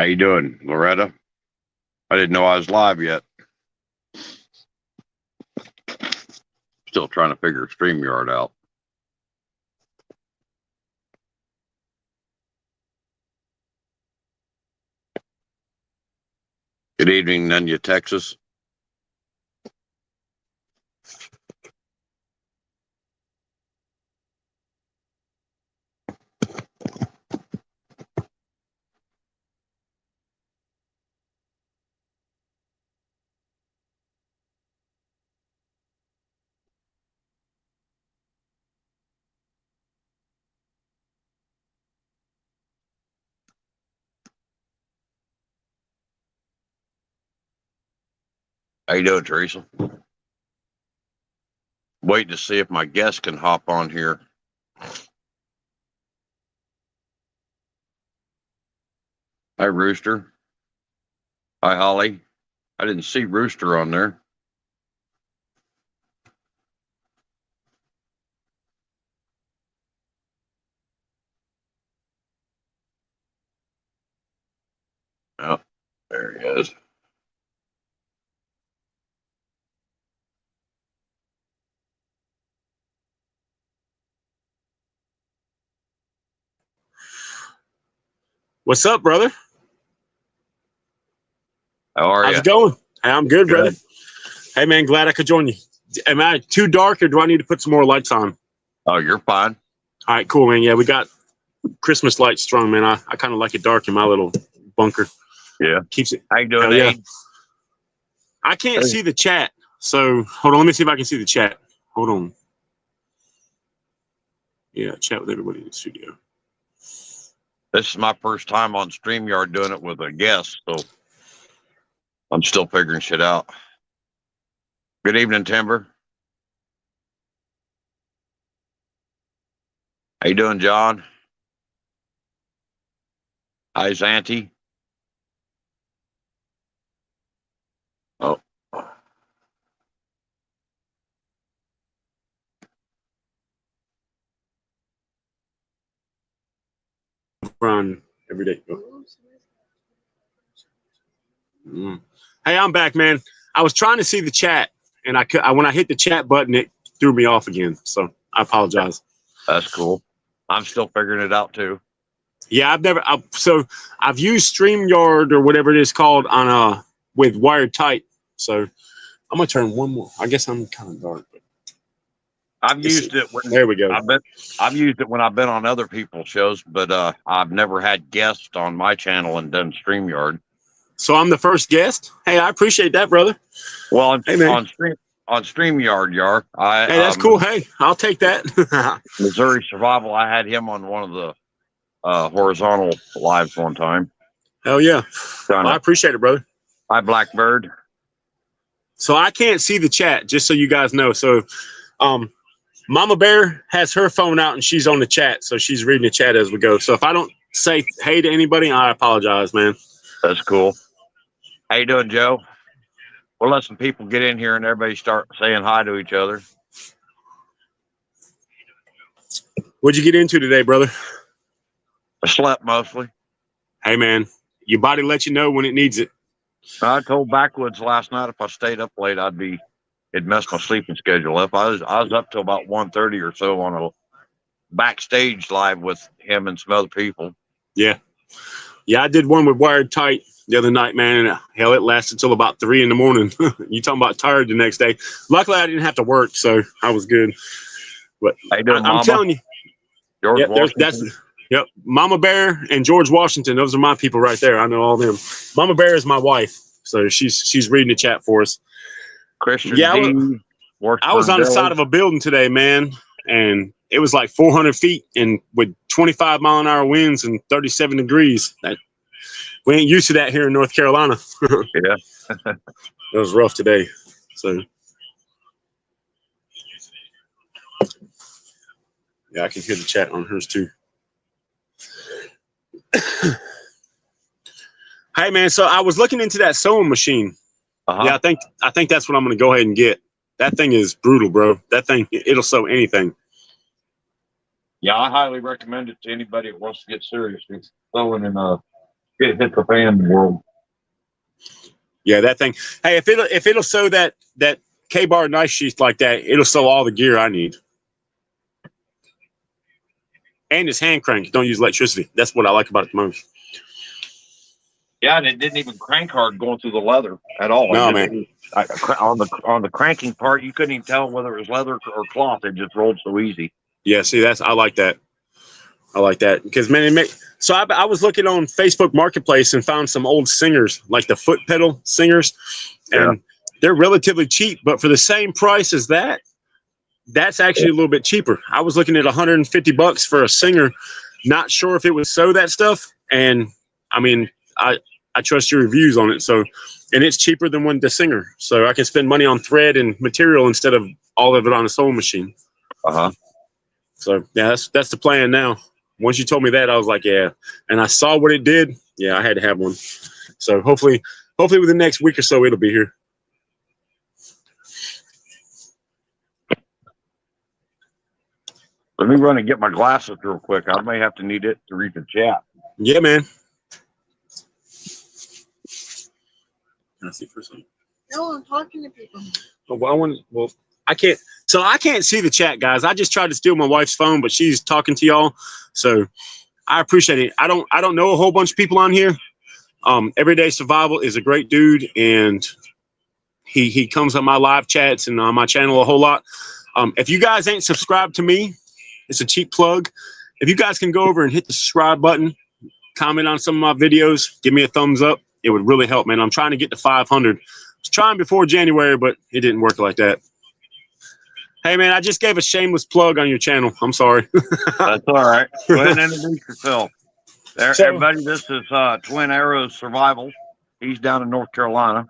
How you doing, Loretta? I didn't know I was live yet. Still trying to figure StreamYard out. Good evening, Nunya, Texas. How you doing, Teresa? Waiting to see if my guest can hop on here. Hi, Rooster. Hi, Holly. I didn't see Rooster on there. Oh, there he is. What's up, brother? How are you? How's it going? Hey, I'm good, brother. Hey, man, glad I could join you. Am I too dark, or do I need to put some more lights on? Oh, you're fine. All right, cool, man. Yeah, we got Christmas lights strung, man. I kind of like it dark in my little bunker. Yeah. Keeps it. How you doing, Yeah. Abe? I can't see the chat, so hold on. Let me see if I can see the chat. Hold on. Yeah, chat with everybody in the studio. This is my first time on StreamYard doing it with a guest, so I'm still figuring shit out. Good evening, Timber. How you doing, John? Hi, Auntie. Oh. Run every day. Hey, I'm back, man. I was trying to see the chat, and when I hit the chat button, it threw me off again. So I apologize. That's cool. I'm still figuring it out too. Yeah, I've used StreamYard or whatever it is called on with wired tight. So I'm gonna turn one more. I guess I'm kind of dark, but I've used it when there we go. I've used it when I've been on other people's shows, but I've never had guests on my channel and done StreamYard. So I'm the first guest. Hey, I appreciate that, brother. Well, hey, man. on StreamYard, Yar. Hey, that's cool. Hey, I'll take that. Missouri Survival. I had him on one of the horizontal lives one time. Hell yeah. Well, I appreciate it, brother. Hi, Blackbird. So I can't see the chat, just so you guys know. So Mama Bear has her phone out and she's on the chat. So she's reading the chat as we go. So if I don't say hey to anybody, I apologize, man. That's cool. How you doing, Joe? We'll let some people get in here and everybody start saying hi to each other. What'd you get into today, brother? I slept mostly. Hey, man, your body lets you know when it needs it. I told Backwoods last night if I stayed up late, it'd mess my sleeping schedule up. I was up till about 1:30 or so on a backstage live with him and some other people. Yeah, I did one with wired tight the other night, man, and hell, it lasted till about 3 in the morning. You talking about tired the next day? Luckily, I didn't have to work, so I was good. But I'm telling you, George Washington. Yep, Mama Bear and George Washington. Those are my people right there. I know all them. Mama Bear is my wife, so she's reading the chat for us. Christian yeah, D. I was on the side of a building today, man, and it was like 400 feet and with 25-mile-an-hour winds and 37 degrees. We ain't used to that here in North Carolina. Yeah. It was rough today. So, yeah, I can hear the chat on hers too. Hey, man, so I was looking into that sewing machine. Yeah, I think that's what I'm going to go ahead and get. That thing is brutal, bro. That thing, it'll sew anything. Yeah, I highly recommend it to anybody that wants to get serious with sewing and It hit the fan world. Yeah, that thing. Hey, if it'll sew that K-bar knife sheath like that, it'll sew all the gear I need. And it's hand crank. Don't use electricity. That's what I like about it the most. Yeah, and it didn't even crank hard going through the leather at all. No, It just, man. on the cranking part, you couldn't even tell whether it was leather or cloth. It just rolled so easy. Yeah, see, I like that. I like that because, man, so I was looking on Facebook Marketplace and found some old singers, like the foot pedal singers, and they're relatively cheap, but for the same price as that's actually a little bit cheaper. I was looking at $150 for a singer, not sure if it would sew that stuff, and I mean, I trust your reviews on it, so, and it's cheaper than the singer, so I can spend money on thread and material instead of all of it on a sewing machine. So yeah, that's the plan now. Once you told me that, I was like, yeah. And I saw what it did. Yeah, I had to have one. So hopefully within the next week or so, it'll be here. Let me run and get my glasses real quick. I may have to need it to read the chat. Yeah, man. Can I see for a second? No, I'm talking to people. Oh, well, I can't. So I can't see the chat, guys. I just tried to steal my wife's phone, but she's talking to y'all. So I appreciate it. I don't know a whole bunch of people on here. Everyday Survival is a great dude, and he comes on my live chats and on my channel a whole lot. If you guys ain't subscribed to me, it's a cheap plug. If you guys can go over and hit the subscribe button, comment on some of my videos, give me a thumbs up, it would really help, man. I'm trying to get to 500. I was trying before January, but it didn't work like that. Hey, man, I just gave a shameless plug on your channel. I'm sorry. That's all right. Go ahead and introduce yourself. Everybody, this is Twin Arrows Survival. He's down in North Carolina.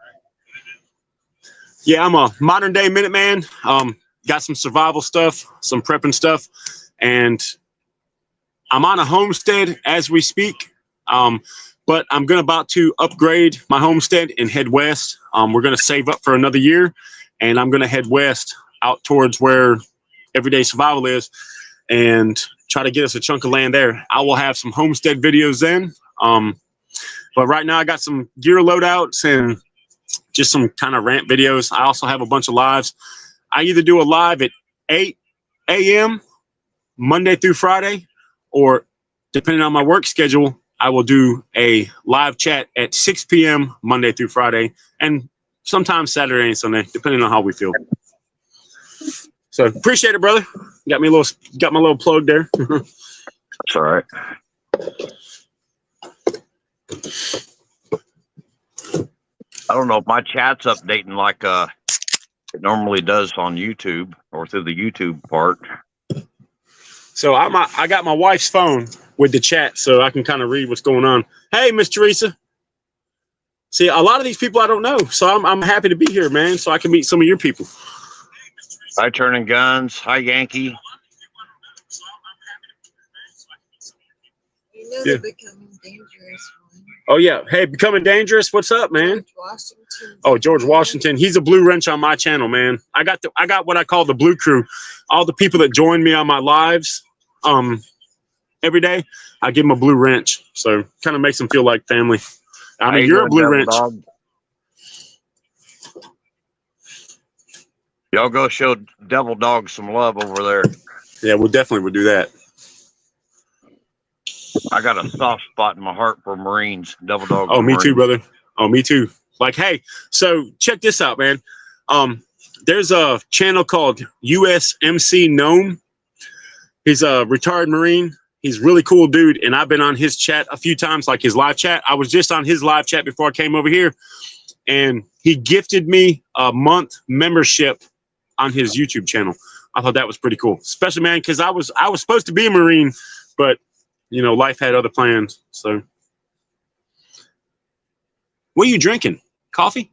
Yeah, I'm a modern day Minuteman. Got some survival stuff, some prepping stuff, and I'm on a homestead as we speak. But I'm about to upgrade my homestead and head west. We're going to save up for another year, and I'm going to head west out towards where Everyday Survival is and try to get us a chunk of land there. I will have some homestead videos then. But right now I got some gear loadouts and just some kind of rant videos. I also have a bunch of lives. I either do a live at 8 a.m. Monday through Friday, or depending on my work schedule, I will do a live chat at 6 p.m. Monday through Friday, and sometimes Saturday and Sunday, depending on how we feel. So appreciate it, brother. Got my little plug there. That's all right. I don't know if my chat's updating like it normally does on YouTube or through the YouTube part. So I got my wife's phone with the chat, so I can kind of read what's going on. Hey, Miss Teresa. See, a lot of these people I don't know, so I'm happy to be here, man. So I can meet some of your people. Hi, Turning Guns. Hi, Yankee. You know they're becoming dangerous. Oh, yeah. Hey, Becoming Dangerous. What's up, man? George Washington. Oh, George Washington. He's a blue wrench on my channel, man. I got what I call the blue crew. All the people that join me on my lives every day, I give them a blue wrench. So kind of makes them feel like family. I mean, you're a blue wrench. Dog? Y'all go show Devil Dog some love over there. Yeah, we'll definitely do that. I got a soft spot in my heart for Marines. Devil Dog. Oh, me Marines. too, brother. Oh, me too. Like, hey, so check this out, man. There's a channel called USMC Gnome. He's a retired Marine. He's a really cool dude, and I've been on his chat a few times, like his live chat. I was just on his live chat before I came over here, and he gifted me a month membership on his YouTube channel. I thought that was pretty cool, especially, man, because I was supposed to be a Marine, but you know, life had other plans. So, what are you drinking? Coffee?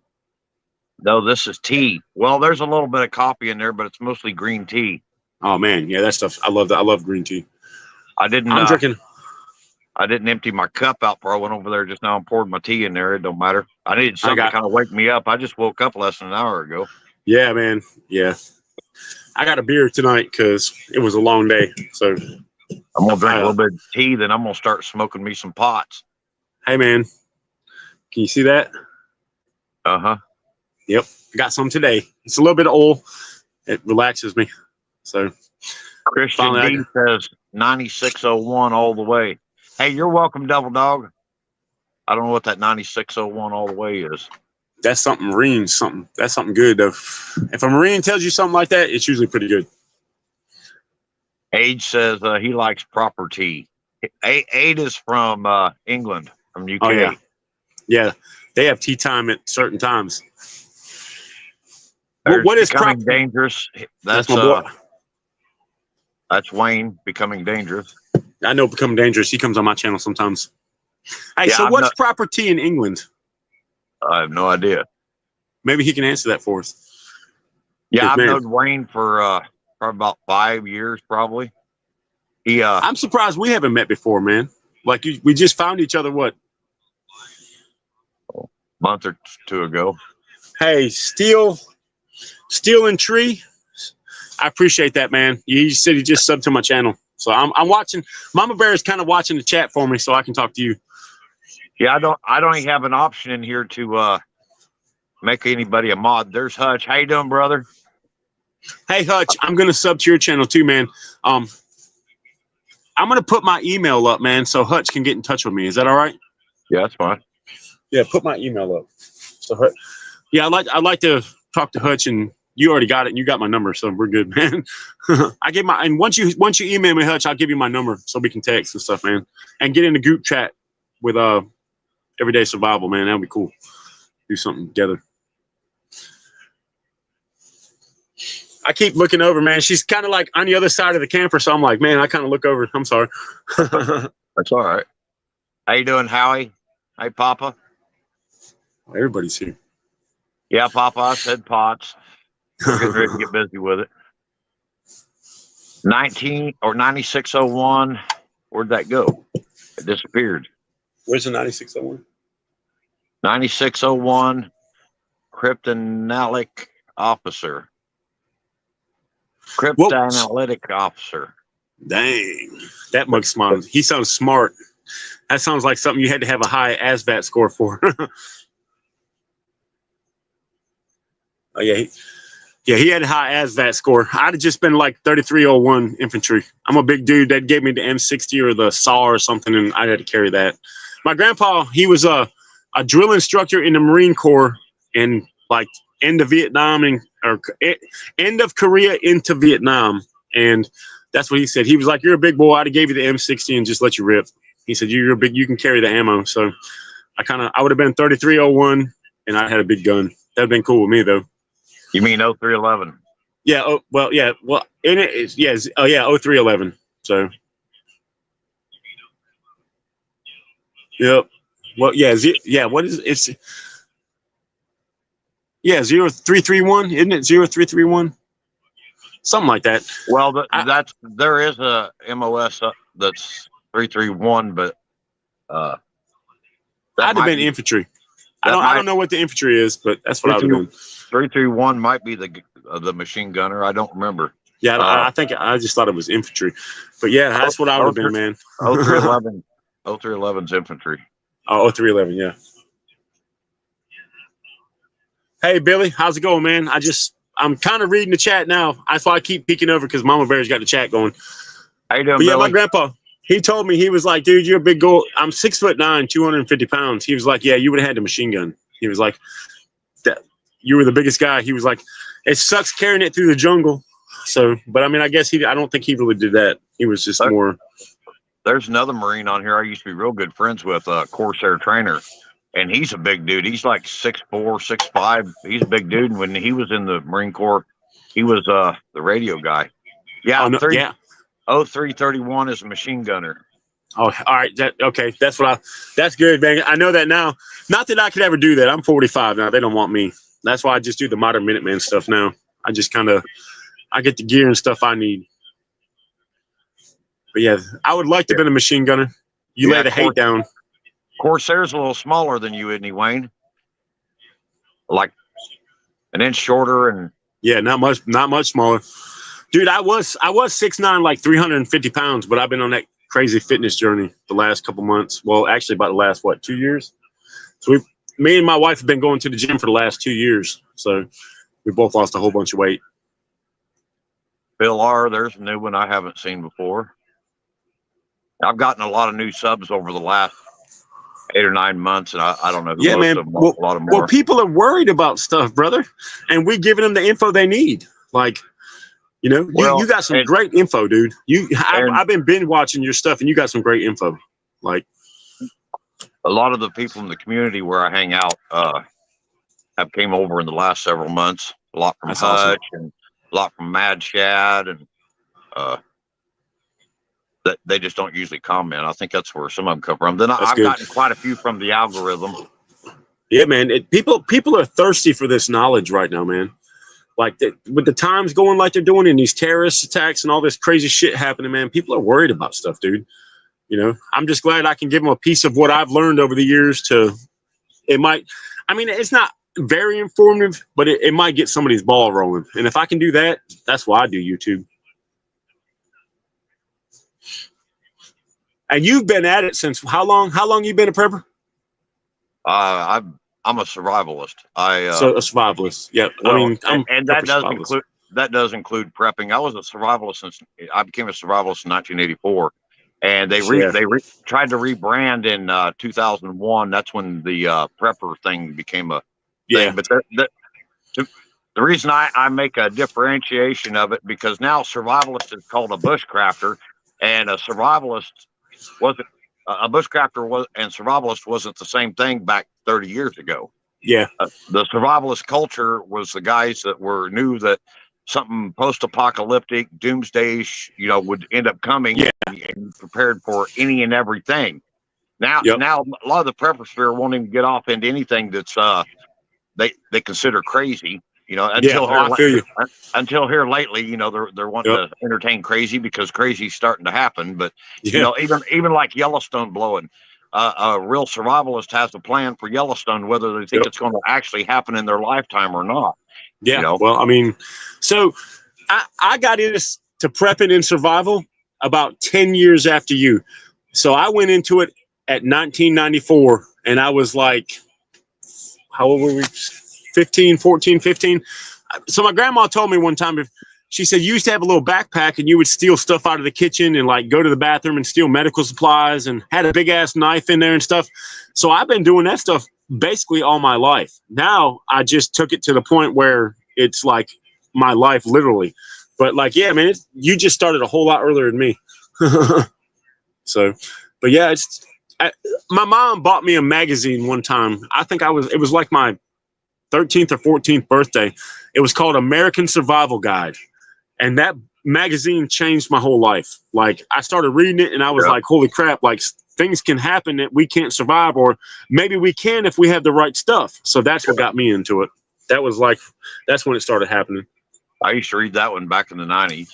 No, this is tea. Well, there's a little bit of coffee in there, but it's mostly green tea. Oh man, yeah, that stuff. I love that. I love green tea. I'm drinking. I didn't empty my cup out before I went over there just now and poured my tea in there. It don't matter. I needed something to kind of wake me up. I just woke up less than an hour ago. Yeah, man. Yeah. I got a beer tonight because it was a long day. So I'm gonna drink a little bit of tea, then I'm gonna start smoking me some pots. Hey, man. Can you see that? Uh-huh. Yep. Got some today. It's a little bit of oil. It relaxes me. So Christian finally, D says 9601 all the way. Hey, you're welcome, Devil Dog. I don't know what that 9601 all the way is. that's something Marine, something. That's something good, though. If a Marine tells you something like that, it's usually pretty good. Age says he likes proper tea. Aid is from England, from UK. Oh, yeah. Yeah. They have tea time at certain times. What is Becoming proper? dangerous? That's my boy. That's Wayne becoming dangerous. I know Become Dangerous. He comes on my channel sometimes. Hey, Yeah, so what's proper tea in England? I have no idea. Maybe he can answer that for us. Yeah, I've Man, known Wayne for probably about 5 years, probably. I'm surprised we haven't met before, man. Like we just found each other, what? A month or two ago. Hey, Steel and Tree. I appreciate that, man. He said he just subbed to my channel. So I'm watching. Mama Bear is kind of watching the chat for me so I can talk to you. Yeah, I don't even have an option in here to make anybody a mod. There's Hutch. How you doing, brother? Hey, Hutch, I'm going to sub to your channel too, man. I'm going to put my email up, man, so Hutch can get in touch with me. Is that all right? Yeah, that's fine. Yeah, put my email up. So, yeah, I'd like to talk to Hutch, and you already got it, and you got my number, so we're good, man. And once you email me, Hutch, I'll give you my number so we can text and stuff, man, and get in the group chat with Everyday Survival, man. That'd be cool. Do something together. I keep looking over, man. She's kind of like on the other side of the camper, so I'm like, man, I kind of look over. I'm sorry. That's all right. How you doing, Howie? Hey, Papa. Everybody's here. Yeah, Papa. I said pots. We're getting ready to get busy with it. 9601. Where'd that go? It disappeared. Where's the 9601? 9601. Cryptanalytic officer. Cryptanalytic officer. Dang, that mug smiles. He sounds smart. That sounds like something you had to have a high ASVAT score for. Oh yeah, he had a high ASVAT score. I'd have just been like 3301 infantry. I'm a big dude. That gave me the M60 or the SAW or something, and I had to carry that. My grandpa, he was a drill instructor in the Marine Corps, and like end of Vietnam or end of Korea into Vietnam, and that's what he said. He was like, "You're a big boy. I'd have gave you the M60 and just let you rip." He said, "You're big. You can carry the ammo." So I would have been 3301, and I had a big gun. That'd been cool with me though. You mean 0311? Yeah. Oh well. Yeah. Well, in it is yes. Oh yeah. 0311. So. Yep. Well, yeah. Yeah. What is it's? Yeah, 0331, isn't it? 0331, something like that. Well, there is a MOS that's 331, but I'd have been infantry. I don't know what the infantry is, but that's what I would have been. 331 might be the machine gunner. I don't remember. Yeah, I think I just thought it was infantry, but yeah, that's what I would have been, man. 0311, 0311's infantry. Oh, 0311, yeah. Hey, Billy, how's it going, man? I'm kind of reading the chat now. That's why I keep peeking over because Mama Bear's got the chat going. How you doing, but yeah, Billy? my grandpa, he told me, he was like, dude, you're a big goal. I'm 6'9", 250 pounds. He was like, yeah, you would have had the machine gun. He was like, you were the biggest guy. He was like, it sucks carrying it through the jungle. So, but I mean, I guess I don't think he really did that. He was just more. There's another Marine on here I used to be real good friends with, Corsair Trainer. And he's a big dude. He's like 6'4", 6'5". He's a big dude. And when he was in the Marine Corps, he was the radio guy. Yeah, 0331 is a machine gunner. Oh, all right. Okay. That's good, man. I know that now. Not that I could ever do that. I'm 45 now. They don't want me. That's why I just do the modern Minuteman stuff now. I just I get the gear and stuff I need. But yeah, I would like to have been a machine gunner. You lay the hate down. Corsair's a little smaller than you, isn't he, Wayne? Like an inch shorter and yeah, not much smaller. Dude, I was 6'9", like 350 pounds, but I've been on that crazy fitness journey the last couple months. Well, actually, about the last, 2 years? So me and my wife have been going to the gym for the last 2 years. So we both lost a whole bunch of weight. Bill R, there's a new one I haven't seen before. I've gotten a lot of new subs over the last 8 or 9 months, and I don't know who Yeah, most man. of them are, a lot of them Well, are. people are worried about stuff, brother, and we're giving them the info they need. Like, you know, Well, you got some and, great info, dude. and I've been binge watching your stuff, and you got some great info. Like, a lot of the people in the community where I hang out have came over in the last several months. A lot from that's Hutch awesome. and a lot from Mad Shad, and that they just don't usually comment. I think that's where some of them come from. Then That's I've good. gotten quite a few from the algorithm. Yeah, man. People are thirsty for this knowledge right now, man. Like with the times going like they're doing, and these terrorist attacks and all this crazy shit happening, man. People are worried about stuff, dude. You know, I'm just glad I can give them a piece of what I've learned over the years. It's not very informative, but it might get somebody's ball rolling. And if I can do that, that's why I do YouTube. And you've been at it since how long? How long you been a prepper? I'm a survivalist. So a survivalist. Yeah. Well, I'm and prepper survivalist. that does include prepping. I was a survivalist since I became a survivalist in 1984, and they tried to rebrand in 2001. That's when the prepper thing became a Yeah. thing. But the reason I make a differentiation of it, because now survivalist is called a bushcrafter, and a survivalist wasn't a bushcrafter was and survivalist wasn't the same thing back 30 years ago. Yeah. The survivalist culture was the guys that knew that something post-apocalyptic, doomsday, would end up coming, Yeah. and prepared for any and everything. Now, Yep. now a lot of the prepper sphere won't even get off into anything that's they consider crazy. I feel you. Until here lately, they're wanting to entertain crazy because crazy's starting to happen. But even like Yellowstone blowing, a real survivalist has a plan for Yellowstone, whether they think it's going to actually happen in their lifetime or not. Yeah. Well, so I got into prepping and survival about 10 years after you. So I went into it at 1994, and I was like, how old were we? 15. So my grandma told me one time, she said you used to have a little backpack and you would steal stuff out of the kitchen and like go to the bathroom and steal medical supplies and had a big ass knife in there and stuff. So I've been doing that stuff basically all my life. Now I just took it to the point where it's like my life literally. But like, yeah, man, you just started a whole lot earlier than me. So, but yeah, my mom bought me a magazine one time. I think it was like my 13th or 14th birthday. It was called American Survival Guide. And that magazine changed my whole life. Like I started reading it and I was like, holy crap, like things can happen that we can't survive, or maybe we can if we have the right stuff. So that's what got me into it. That's when it started happening. I used to read that one back in the 90s.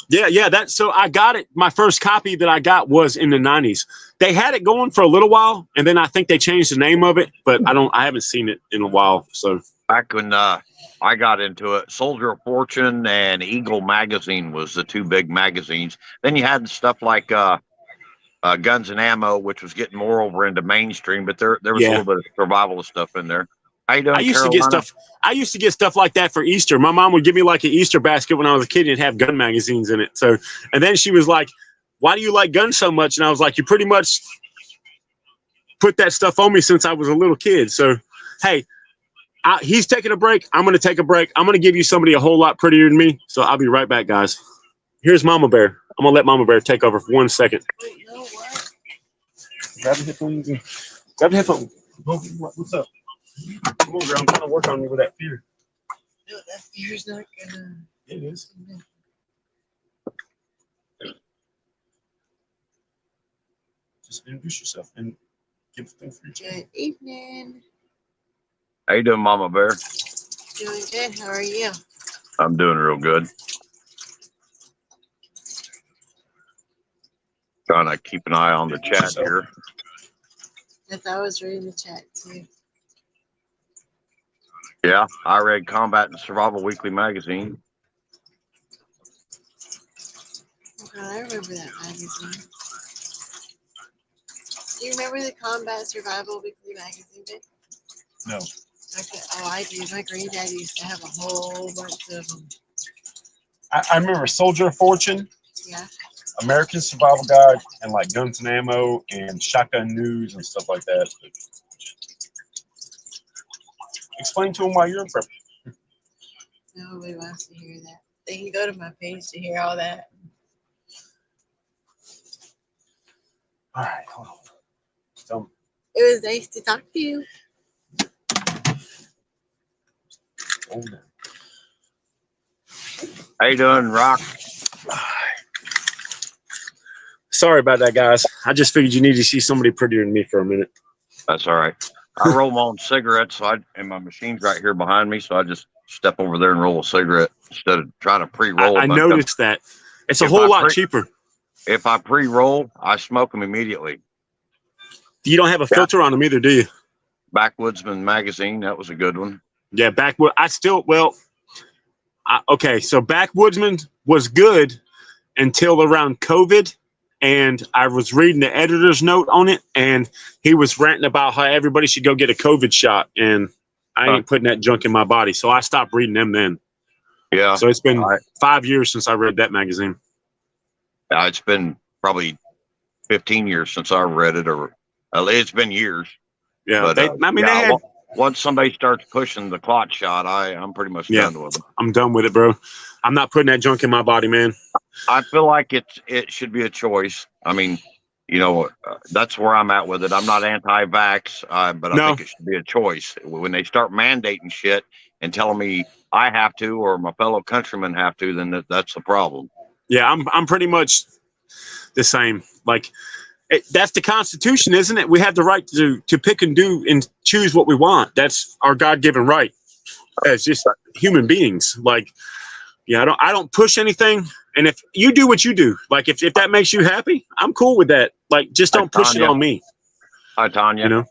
Yeah. So I got it. My first copy that I got was in the 90s. They had it going for a little while, and then I think they changed the name of it, but I haven't seen it in a while. So back when I got into it, Soldier of Fortune and Eagle magazine was the two big magazines. Then you had stuff like Guns and Ammo, which was getting more over into mainstream, but there was a little bit of survivalist stuff in there. How you doing, I used Carolina? I used to get stuff like that for Easter. My mom would give me like an Easter basket when I was a kid and it'd have gun magazines in it. So, and then she was like, why do you like guns so much? And I was like, you pretty much put that stuff on me since I was a little kid. So, hey, he's taking a break. I'm going to take a break. I'm going to give you somebody a whole lot prettier than me. So I'll be right back, guys. Here's Mama Bear. I'm going to let Mama Bear take over for 1 second. Wait, no, what? Grab the headphones. Grab the headphones. What's up? Come on, girl. I'm trying to work on you with that fear. No, that fear's not gonna. It is. Just introduce yourself and give things for your channel. Good evening. How you doing, Mama Bear? Doing good. How are you? I'm doing real good. Trying to keep an eye on the chat here. I thought I was reading the chat too. Yeah, I read Combat and Survival Weekly magazine. Oh God, I remember that magazine. Do you remember the Combat Survival Weekly magazine? Babe? No. Okay. Oh, I do. My granddad used to have a whole bunch of them. I remember Soldier of Fortune, Yeah. American Survival Guide, and like Guns and Ammo and Shotgun News and stuff like that. But explain to them why you're in prep. Nobody wants to hear that. They can go to my page to hear all that. All right, hold on. So, It was nice to talk to you. hold on. How you doing, Rock? Sorry about that, guys. I just figured you needed to see somebody prettier than me for a minute. That's all right. I roll my own cigarettes, and my machine's right here behind me, so I just step over there and roll a cigarette instead of trying to pre-roll I them. noticed that. It's a If whole I lot pre- cheaper. If I pre-roll, I smoke them immediately. You don't have a filter on them either, do you? Backwoodsman magazine, that was a good one. Yeah, Backwood. Okay, so Backwoodsman was good until around COVID, and I was reading the editor's note on it, and he was ranting about how everybody should go get a COVID shot, and I ain't putting that junk in my body, so I stopped reading them then. Yeah. So it's been 5 years since I read that magazine. It's been probably 15 years since I read it, or it's been years. Yeah, But once somebody starts pushing the clot shot, I'm pretty much done with it. I'm done with it, bro. I'm not putting that junk in my body, man. I feel like it should be a choice. I mean, that's where I'm at with it. I'm not anti-vax, but I think it should be a choice. When they start mandating shit and telling me I have to or my fellow countrymen have to, then that's the problem. Yeah, I'm pretty much the same. Like, that's the Constitution, isn't it? We have the right to pick and do and choose what we want. That's our God-given right as just human beings. Like, yeah, I don't push anything. And if you do what you do, like if that makes you happy, I'm cool with that. Like, just don't push it on me. Hi, Tanya. You know?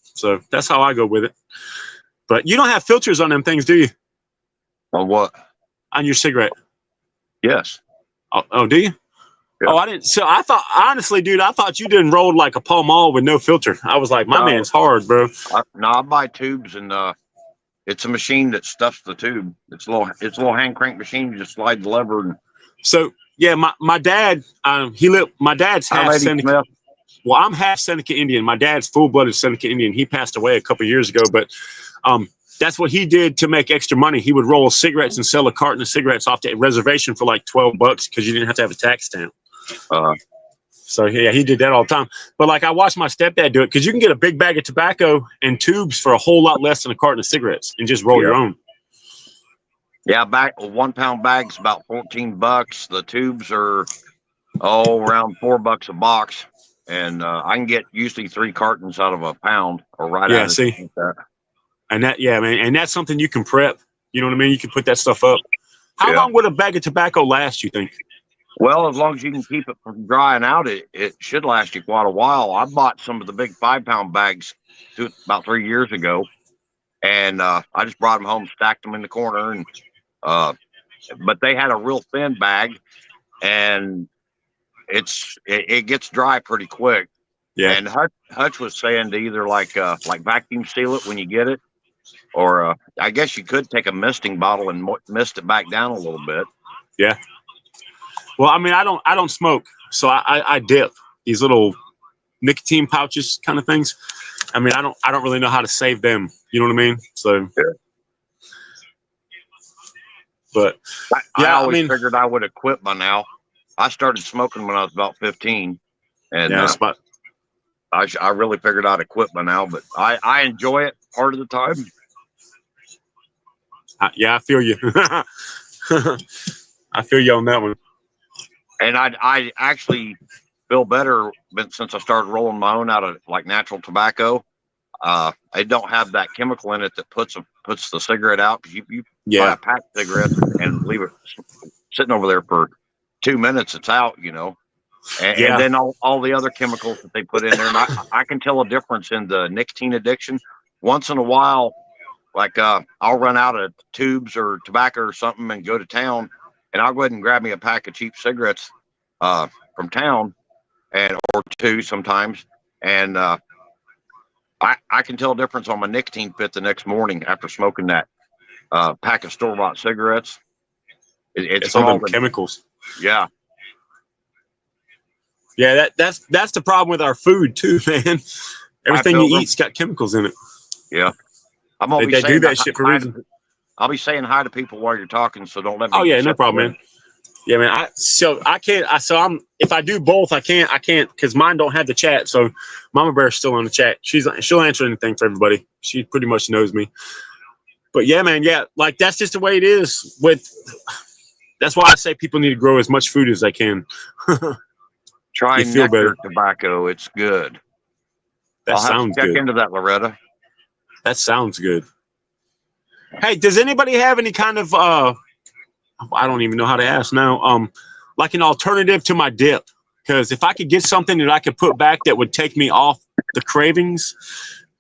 So that's how I go with it. But you don't have filters on them things, do you? On what? On your cigarette? Yes. Oh, do you? Yeah. Oh, I didn't. So I thought, honestly, dude, I thought you didn't roll like a Pall Mall with no filter. I was like, my man's hard, bro. I buy tubes, and it's a machine that stuffs the tube. It's a little hand crank machine. You just slide the lever. And so yeah, my dad, my dad's half Seneca. Well, I'm half Seneca Indian. My dad's full-blooded Seneca Indian. He passed away a couple of years ago, but that's what he did to make extra money. He would roll cigarettes and sell a carton of cigarettes off the reservation for like $12 because you didn't have to have a tax stamp. So yeah, he did that all the time. But like, I watched my stepdad do it because you can get a big bag of tobacco and tubes for a whole lot less than a carton of cigarettes and just roll your own. Yeah, a 1 pound bag's about $14. The tubes are around $4 a box, and I can get usually 3 cartons out of a pound or right out of see. Like that. And that, yeah, man, and that's something you can prep. You know what I mean? You can put that stuff up. How long would a bag of tobacco last, you think? Well, as long as you can keep it from drying out, it should last you quite a while. I bought some of the big 5 pound bags about 3 years ago, and I just brought them home, stacked them in the corner, and but they had a real thin bag, and it gets dry pretty quick. Yeah. And Hutch was saying to either like vacuum seal it when you get it, or I guess you could take a misting bottle and mist it back down a little bit. Yeah. Well, I mean, I don't smoke, so I dip these little nicotine pouches kind of things. I mean, I don't really know how to save them. You know what I mean? So, but I always figured I would have quit by now. I started smoking when I was about 15, and I really figured I'd have quit by now. But I enjoy it part of the time. Yeah, I feel you. I feel you on that one. And I actually feel better since I started rolling my own out of like natural tobacco. I don't have that chemical in it that puts the cigarette out, because you buy a pack of cigarettes and leave it sitting over there for 2 minutes, it's out, and then all the other chemicals that they put in there. And I can tell a difference in the nicotine addiction. Once in a while, like I'll run out of tubes or tobacco or something and go to town, and I'll go ahead and grab me a pack of cheap cigarettes from town, or 2 sometimes, and I can tell a difference on my nicotine fit the next morning after smoking that pack of store-bought cigarettes. It's all all them chemicals. Yeah. Yeah, that's the problem with our food too, man. Everything you eat's got chemicals in it. Yeah. I'm always they saying do that shit for a reason. I'll be saying hi to people while you're talking, so don't let me. Oh yeah, no problem, man. Yeah, man. I can't. If I do both, I can't because mine don't have the chat. So Mama Bear's still on the chat. She'll answer anything for everybody. She pretty much knows me. But yeah, man. Yeah, like that's just the way it is. That's why I say people need to grow as much food as they can. Try nectar tobacco. It's good. That sounds good. Check into that, Loretta. That sounds good. Hey, does anybody have any kind of I don't even know how to ask now. Like an alternative to my dip? Because if I could get something that I could put back that would take me off the cravings,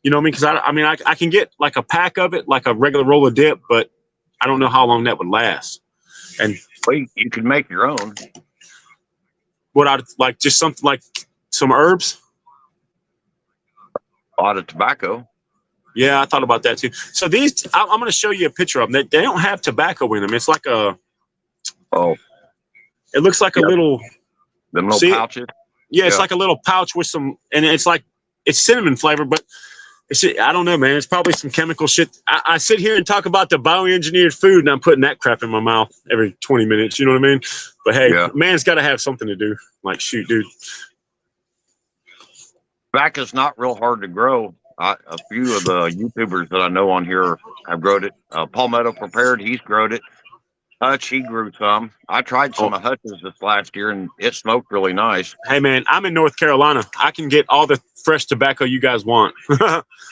you know what I mean? Because I can get like a pack of it, like a regular roll of dip, but I don't know how long that would last. And you could make your own. What I'd like, just something like some herbs. A lot of tobacco. Yeah, I thought about that too. So these, I'm going to show you a picture of them. They don't have tobacco in them. It's like a. Oh. It looks like a little. Them little pouches. Yeah, it's like a little pouch with some, and it's cinnamon flavor, but I don't know, man. It's probably some chemical shit. I sit here and talk about the bioengineered food, and I'm putting that crap in my mouth every 20 minutes. You know what I mean? But hey, man's got to have something to do. Like, shoot, dude. Tobacco's not real hard to grow. A few of the YouTubers that I know on here have grown it. Palmetto Prepared, he's grown it. Hutch, he grew some. I tried some of Hutch's this last year, and it smoked really nice. Hey, man, I'm in North Carolina. I can get all the fresh tobacco you guys want.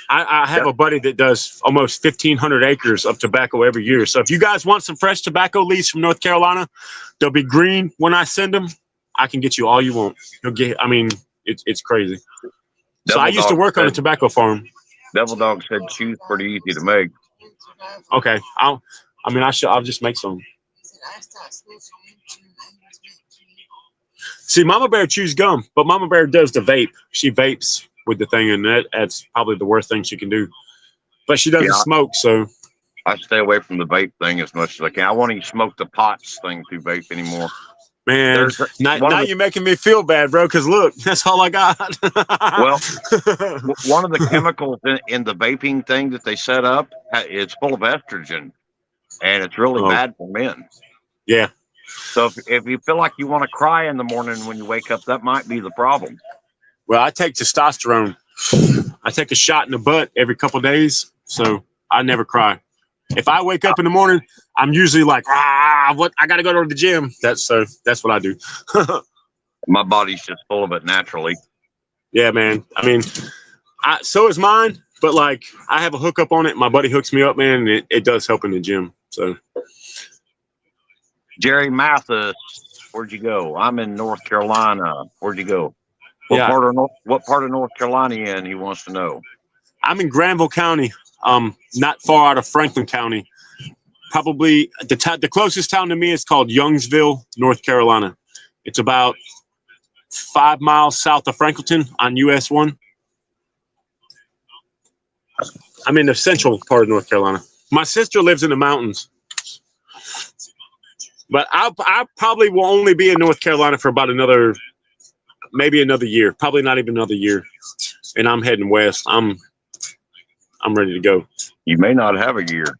I have a buddy that does almost 1,500 acres of tobacco every year. So if you guys want some fresh tobacco leaves from North Carolina, they'll be green when I send them. I can get you all you want. It's crazy. So I used to work on a tobacco farm. Devil Dog said chews pretty easy to make. Okay, I'll just make some. See, Mama Bear chews gum, but Mama Bear does the vape. She vapes with the thing, and that's probably the worst thing she can do. But she doesn't smoke, so. I stay away from the vape thing as much as I can. I won't even smoke the pots thing through vape anymore. Man, now you're making me feel bad, bro, because look, that's all I got. Well, one of the chemicals in the vaping thing that they set up is full of estrogen, and it's really bad for men. Yeah. So if you feel like you want to cry in the morning when you wake up, that might be the problem. Well, I take testosterone. I take a shot in the butt every couple of days, so I never cry. If I wake up in the morning, I'm usually like, what? I got to go to the gym. That's what I do. My body's just full of it naturally. Yeah, man. I mean, so is mine, but like I have a hookup on it. My buddy hooks me up, man, and it does help in the gym. So. Jerry Mathis, where'd you go? I'm in North Carolina. Where'd you go? What part of North Carolina you in? He wants to know. I'm in Granville County, not far out of Franklin County. Probably the closest town to me is called Youngsville, North Carolina. It's about 5 miles south of Franklinton on US 1. I'm in the central part of North Carolina. My sister lives in the mountains. But I probably will only be in North Carolina for about maybe another year. Probably not even another year. And I'm heading west. I'm ready to go. You may not have a year.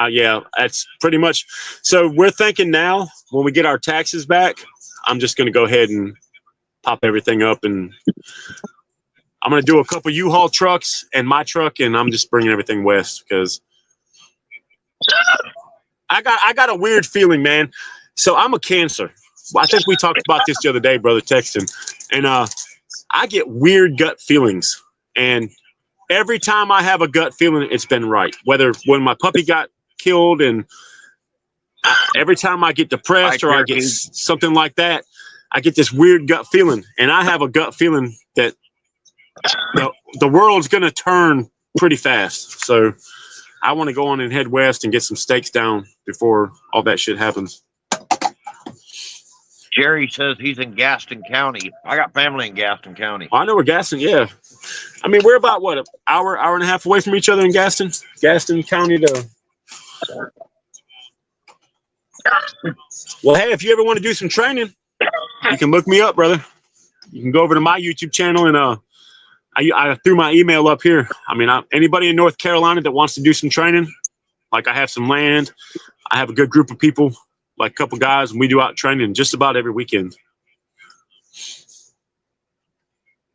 Yeah, that's pretty much. So we're thinking now when we get our taxes back, I'm just going to go ahead and pop everything up, and I'm going to do a couple U-Haul trucks and my truck, and I'm just bringing everything west because I got a weird feeling, man. So I'm a Cancer. I think we talked about this the other day, brother, texting, and I get weird gut feelings, and every time I have a gut feeling, it's been right. Whether when my puppy got killed, and every time I get depressed or I get something like that, I get this weird gut feeling. And I have a gut feeling that the world's going to turn pretty fast. So I want to go on and head west and get some stakes down before all that shit happens. Jerry says he's in Gaston County. I got family in Gaston County. I know where Gaston. Yeah, I mean we're about what, an hour and a half away from each other in Gaston County. Well, hey, if you ever want to do some training, you can look me up, brother. You can go over to my YouTube channel and I threw my email up here. I mean, anybody in North Carolina that wants to do some training, like I have some land, I have a good group of people, like a couple guys, and we do out training just about every weekend.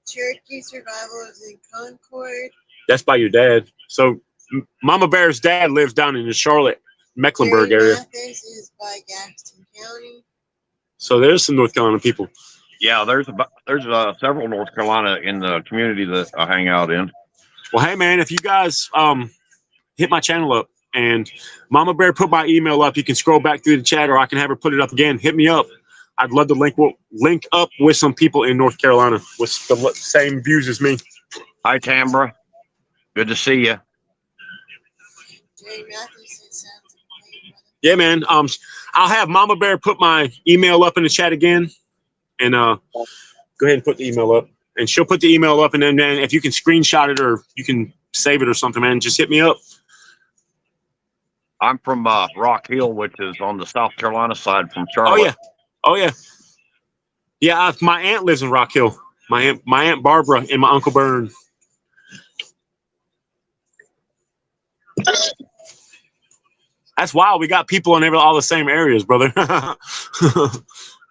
Cherokee Survival is in Concord. That's by your dad. So Mama Bear's dad lives down in the Charlotte, Mecklenburg Jerry area. Mathis is by Gaston County. So there's some North Carolina people. Yeah, there's several North Carolina in the community that I hang out in. Well, hey man, if you guys hit my channel up and Mama Bear put my email up, you can scroll back through the chat, or I can have her put it up again. Hit me up. I'd love to link up with some people in North Carolina with the same views as me. Hi, Tambra. Good to see you. Jerry Mathis is sounds like Yeah, man. I'll have Mama Bear put my email up in the chat again, and go ahead and put the email up. And she'll put the email up, and then man, if you can screenshot it or you can save it or something, man, just hit me up. I'm from Rock Hill, which is on the South Carolina side from Charlotte. Oh yeah, oh yeah, yeah. My aunt lives in Rock Hill. My aunt Barbara and my uncle Bern. That's wild. We got people in all the same areas, brother.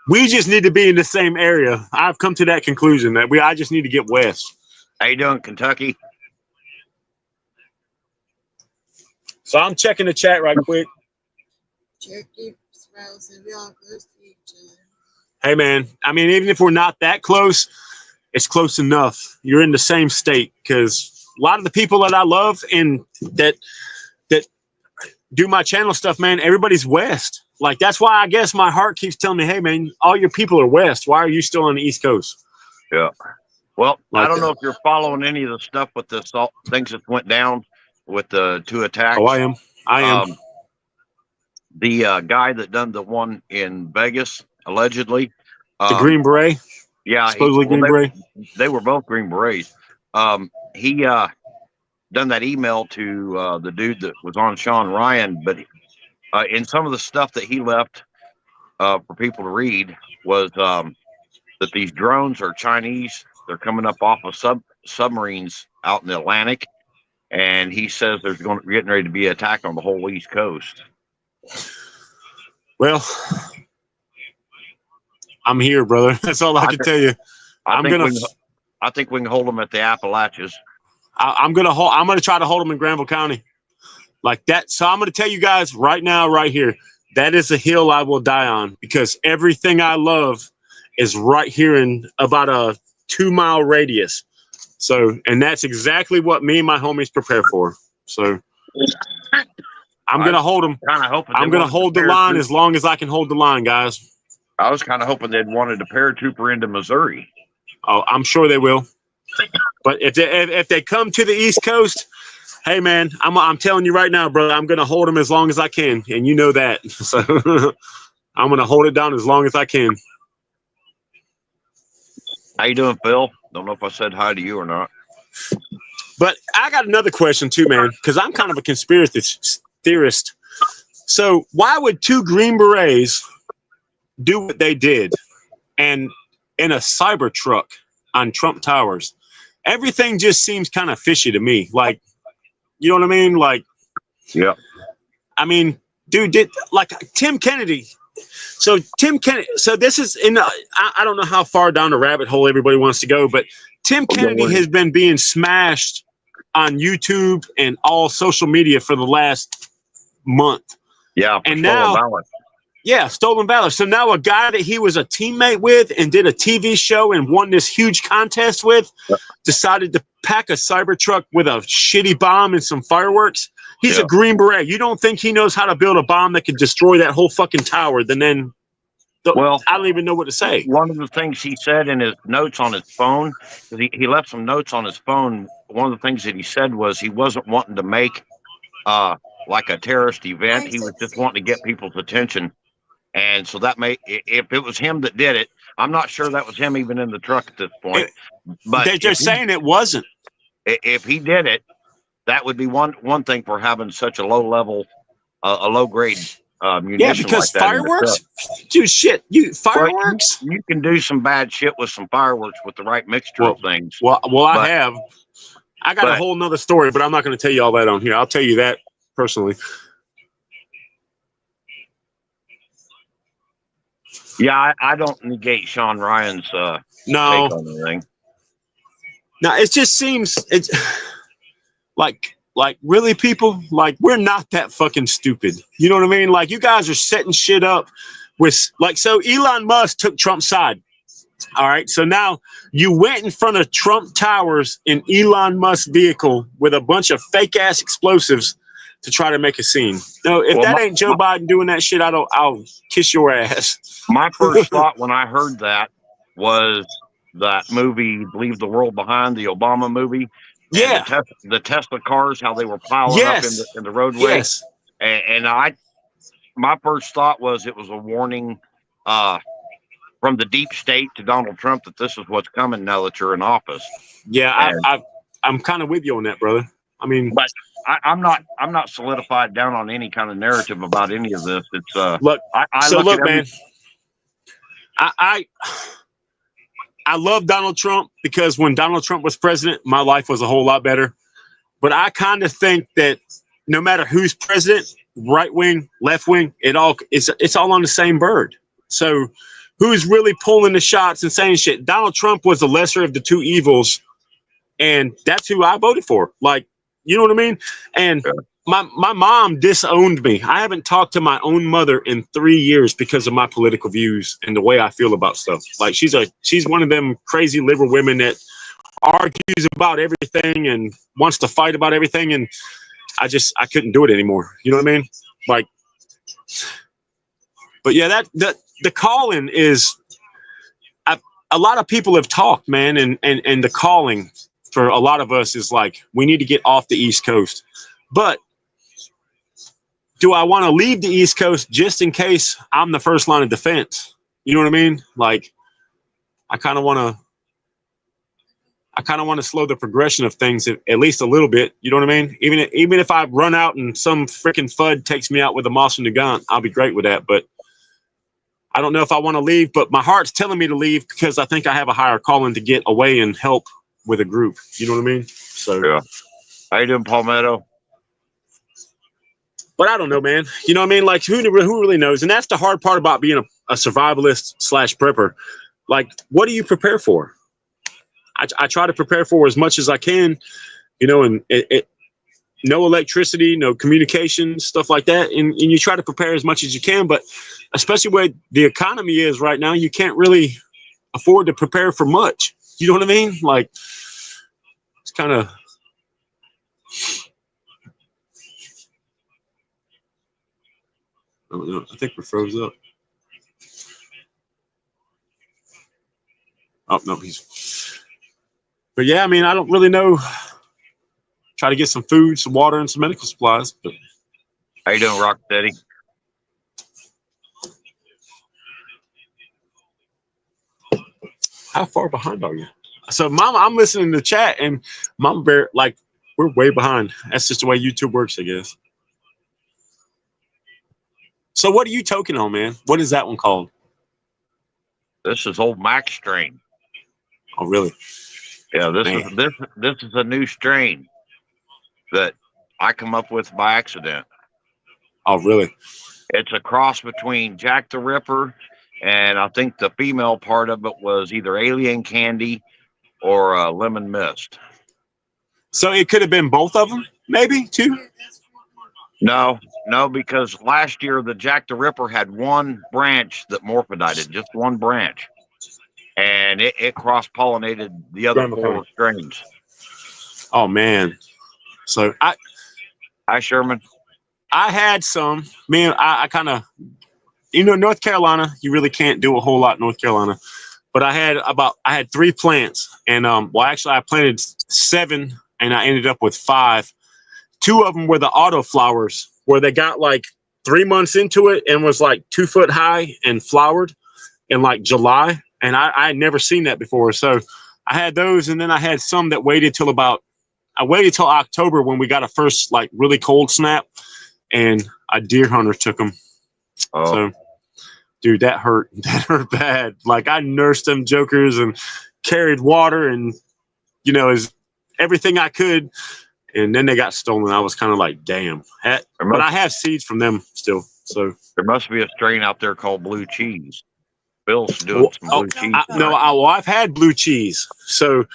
We just need to be in the same area. I've come to that conclusion that I just need to get west. How you doing, Kentucky? So I'm checking the chat right quick. Cherokee Survival said we all close to each other. Hey, man. I mean, even if we're not that close, it's close enough. You're in the same state, because a lot of the people that I love and that do my channel stuff, man, everybody's west. Like, that's why I guess my heart keeps telling me, hey, man, all your people are west. Why are you still on the East Coast? Yeah. Well, Like I don't know if you're following any of the stuff with the things that went down with the 2 attacks. Oh, I am. I am. The guy that done the one in Vegas, allegedly. The Green Beret? Yeah. Supposedly Green Beret? They were both Green Berets. He done that email to the dude that was on Sean Ryan, but in some of the stuff that he left for people to read was that these drones are Chinese. They're coming up off of submarines out in the Atlantic, and he says there's getting ready to be an attack on the whole East Coast. Well, I'm here, brother. That's all I can tell you. I think we can hold them at the Appalachians. I'm gonna try to hold them in Granville County, like that. So I'm gonna tell you guys right now, right here, that is a hill I will die on, because everything I love is right here in about a 2-mile radius. So, and that's exactly what me and my homies prepare for. So, I'm gonna hold them. I'm gonna hold the line as long as I can hold the line, guys. I was kind of hoping they'd wanted a paratrooper into Missouri. Oh, I'm sure they will. But if they come to the East Coast, hey man, I'm telling you right now, brother, I'm gonna hold them as long as I can, and you know that. So I'm gonna hold it down as long as I can. How you doing, Phil? Don't know if I said hi to you or not. But I got another question too, man, because I'm kind of a conspiracy theorist. So why would 2 Green Berets do what they did, and in a cyber truck on Trump Towers? Everything just seems kind of fishy to me. Like, you know what I mean? Like, yeah. I mean, dude, like Tim Kennedy. So Tim Kennedy. So this is I don't know how far down the rabbit hole everybody wants to go, but Tim Kennedy has been being smashed on YouTube and all social media for the last month. Yeah. And now, stolen valor. So now a guy that he was a teammate with and did a TV show and won this huge contest with decided to pack a Cybertruck with a shitty bomb and some fireworks. He's a Green Beret. You don't think he knows how to build a bomb that could destroy that whole fucking tower? I don't even know what to say. One of the things he said in his notes on his phone, he left some notes on his phone. One of the things that he said was he wasn't wanting to make like a terrorist event. He was just wanting to get people's attention. And so that if it was him that did it, I'm not sure that was him even in the truck at this point. But They're saying it wasn't. If he did it, that would be one thing for having such a low level, a low grade munition. Yeah, because like that fireworks, dude, shit, fireworks. Well, you can do some bad shit with some fireworks with the right mixture of things. Well, I got a whole nother story, but I'm not going to tell you all that on here. I'll tell you that personally. Yeah, I don't negate Sean Ryan's take on the thing. No, it just seems it's like really, people, like, we're not that fucking stupid. You know what I mean? Like, you guys are setting shit up with, like, so Elon Musk took Trump's side. All right, so now you went in front of Trump Towers in Elon Musk's vehicle with a bunch of fake ass explosives to try to make a scene. No, if that ain't Joe Biden doing that shit, I'll kiss your ass. My first thought when I heard that was that movie, Leave the World Behind, the Obama movie. Yeah. The Tesla cars, how they were piling up in the roadway. Yes. And my first thought was it was a warning from the deep state to Donald Trump that this is what's coming now that you're in office. Yeah, I'm kind of with you on that, brother. I mean, but I'm not solidified down on any kind of narrative about any of this. It's look, man, I love Donald Trump because when Donald Trump was president, my life was a whole lot better. But I kind of think that no matter who's president, right wing, left wing, it's all on the same bird. So who's really pulling the shots and saying shit? Donald Trump was the lesser of the two evils, and that's who I voted for. Like, you know what I mean? And my mom disowned me. I haven't talked to my own mother in 3 years because of my political views and the way I feel about stuff. Like, she's one of them crazy liberal women that argues about everything and wants to fight about everything, and I couldn't do it anymore. You know what I mean? Like, but yeah, that the calling is, a lot of people have talked, man, and the calling for a lot of us is like, we need to get off the East Coast. But do I want to leave the East Coast just in case I'm the first line of defense? You know what I mean? Like, I kind of want to slow the progression of things at least a little bit. You know what I mean? Even if I run out and some freaking FUD takes me out with a Moss and Nagant, I'll be great with that. But I don't know if I want to leave, but my heart's telling me to leave because I think I have a higher calling to get away and help with a group. You know what I mean? So yeah. How you doing, Palmetto? But I don't know, man. You know what I mean? Like, who really knows? And that's the hard part about being a survivalist / prepper. Like, what do you prepare for? I try to prepare for as much as I can, you know, and no electricity, no communication, stuff like that. And you try to prepare as much as you can, but especially where the economy is right now, you can't really afford to prepare for much. You know what I mean? Like, it's kind of... Oh, no, I think we're froze up. Oh, no, but yeah, I mean, I don't really know. Try to get some food, some water, and some medical supplies. But how you doing, Rock Steady? How far behind are you? So, Mama, I'm listening to the chat, and Mama Bear, like, we're way behind. That's just the way YouTube works, I guess. So, what are you toking on, man? What is that one called? This is old Max strain. Oh, really? Yeah, this is a new strain that I come up with by accident. Oh, really? It's a cross between Jack the Ripper, and I think the female part of it was either Alien Candy or Lemon Mist. So it could have been both of them, maybe, too? No, because last year the Jack the Ripper had one branch that morphidited, just one branch. And it cross-pollinated the other 4 strains. Oh, man. So Hi, Sherman. I had some. Man, I kind of, you know, North Carolina, you really can't do a whole lot in North Carolina. But I had 3 plants. And, well, actually, I planted 7, and I ended up with 5. 2 of them were the auto flowers, where they got, like, 3 months into it and was like 2 foot high and flowered in like July. And I had never seen that before. So I had those. And then I had some that waited till October when we got a first like really cold snap, and a deer hunter took them. Oh, So, dude, that hurt. That hurt bad. Like I nursed them jokers and carried water and, is everything I could. And then they got stolen. I was kind of like, damn. But I have seeds from them still. So there must be a strain out there called blue cheese. Bill's doing some blue cheese. I've had blue cheese. So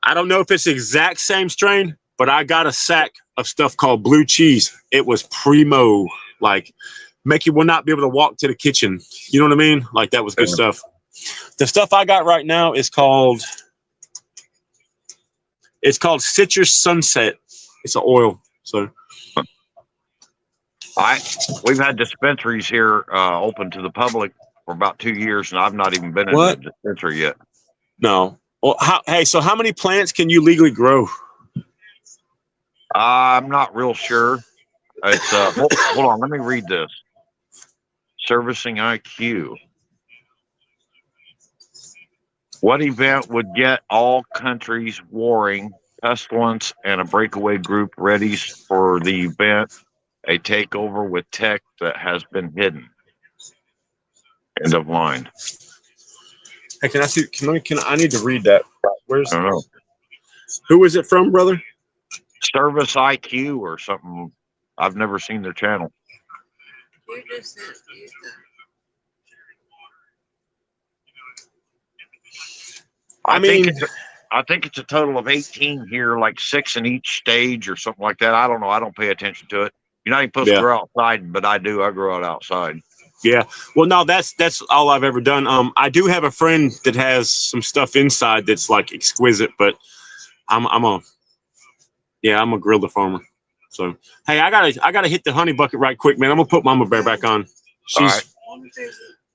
I don't know if it's the exact same strain, but I got a sack of stuff called blue cheese. It was primo. Like, make you will not be able to walk to the kitchen. You know what I mean? Like, that was good stuff. The stuff I got right now is called Citrus Sunset. It's an oil. So we've had dispensaries here open to the public for about 2 years, and I've not even been in a dispensary yet. No. Well, so how many plants can you legally grow? I'm not real sure. It's hold on, let me read this. Servicing IQ. What event would get all countries warring, pestilence, and a breakaway group ready for the event? A takeover with tech that has been hidden. End of line. Hey, can I see? I need to read that. Where's? I don't know. Who is it from, brother? Service IQ or something. I've never seen their channel. You just sent me I think it's a total of 18 here, like 6 in each stage or something like that. I don't know. I don't pay attention to it. You're not even supposed to grow outside, but I do. I grow it outside. Yeah. Well, no, that's all I've ever done. I do have a friend that has some stuff inside that's like exquisite, but I'm a guerrilla farmer. So hey, I gotta hit the honey bucket right quick, man. I'm gonna put Mama Bear back on. She's right.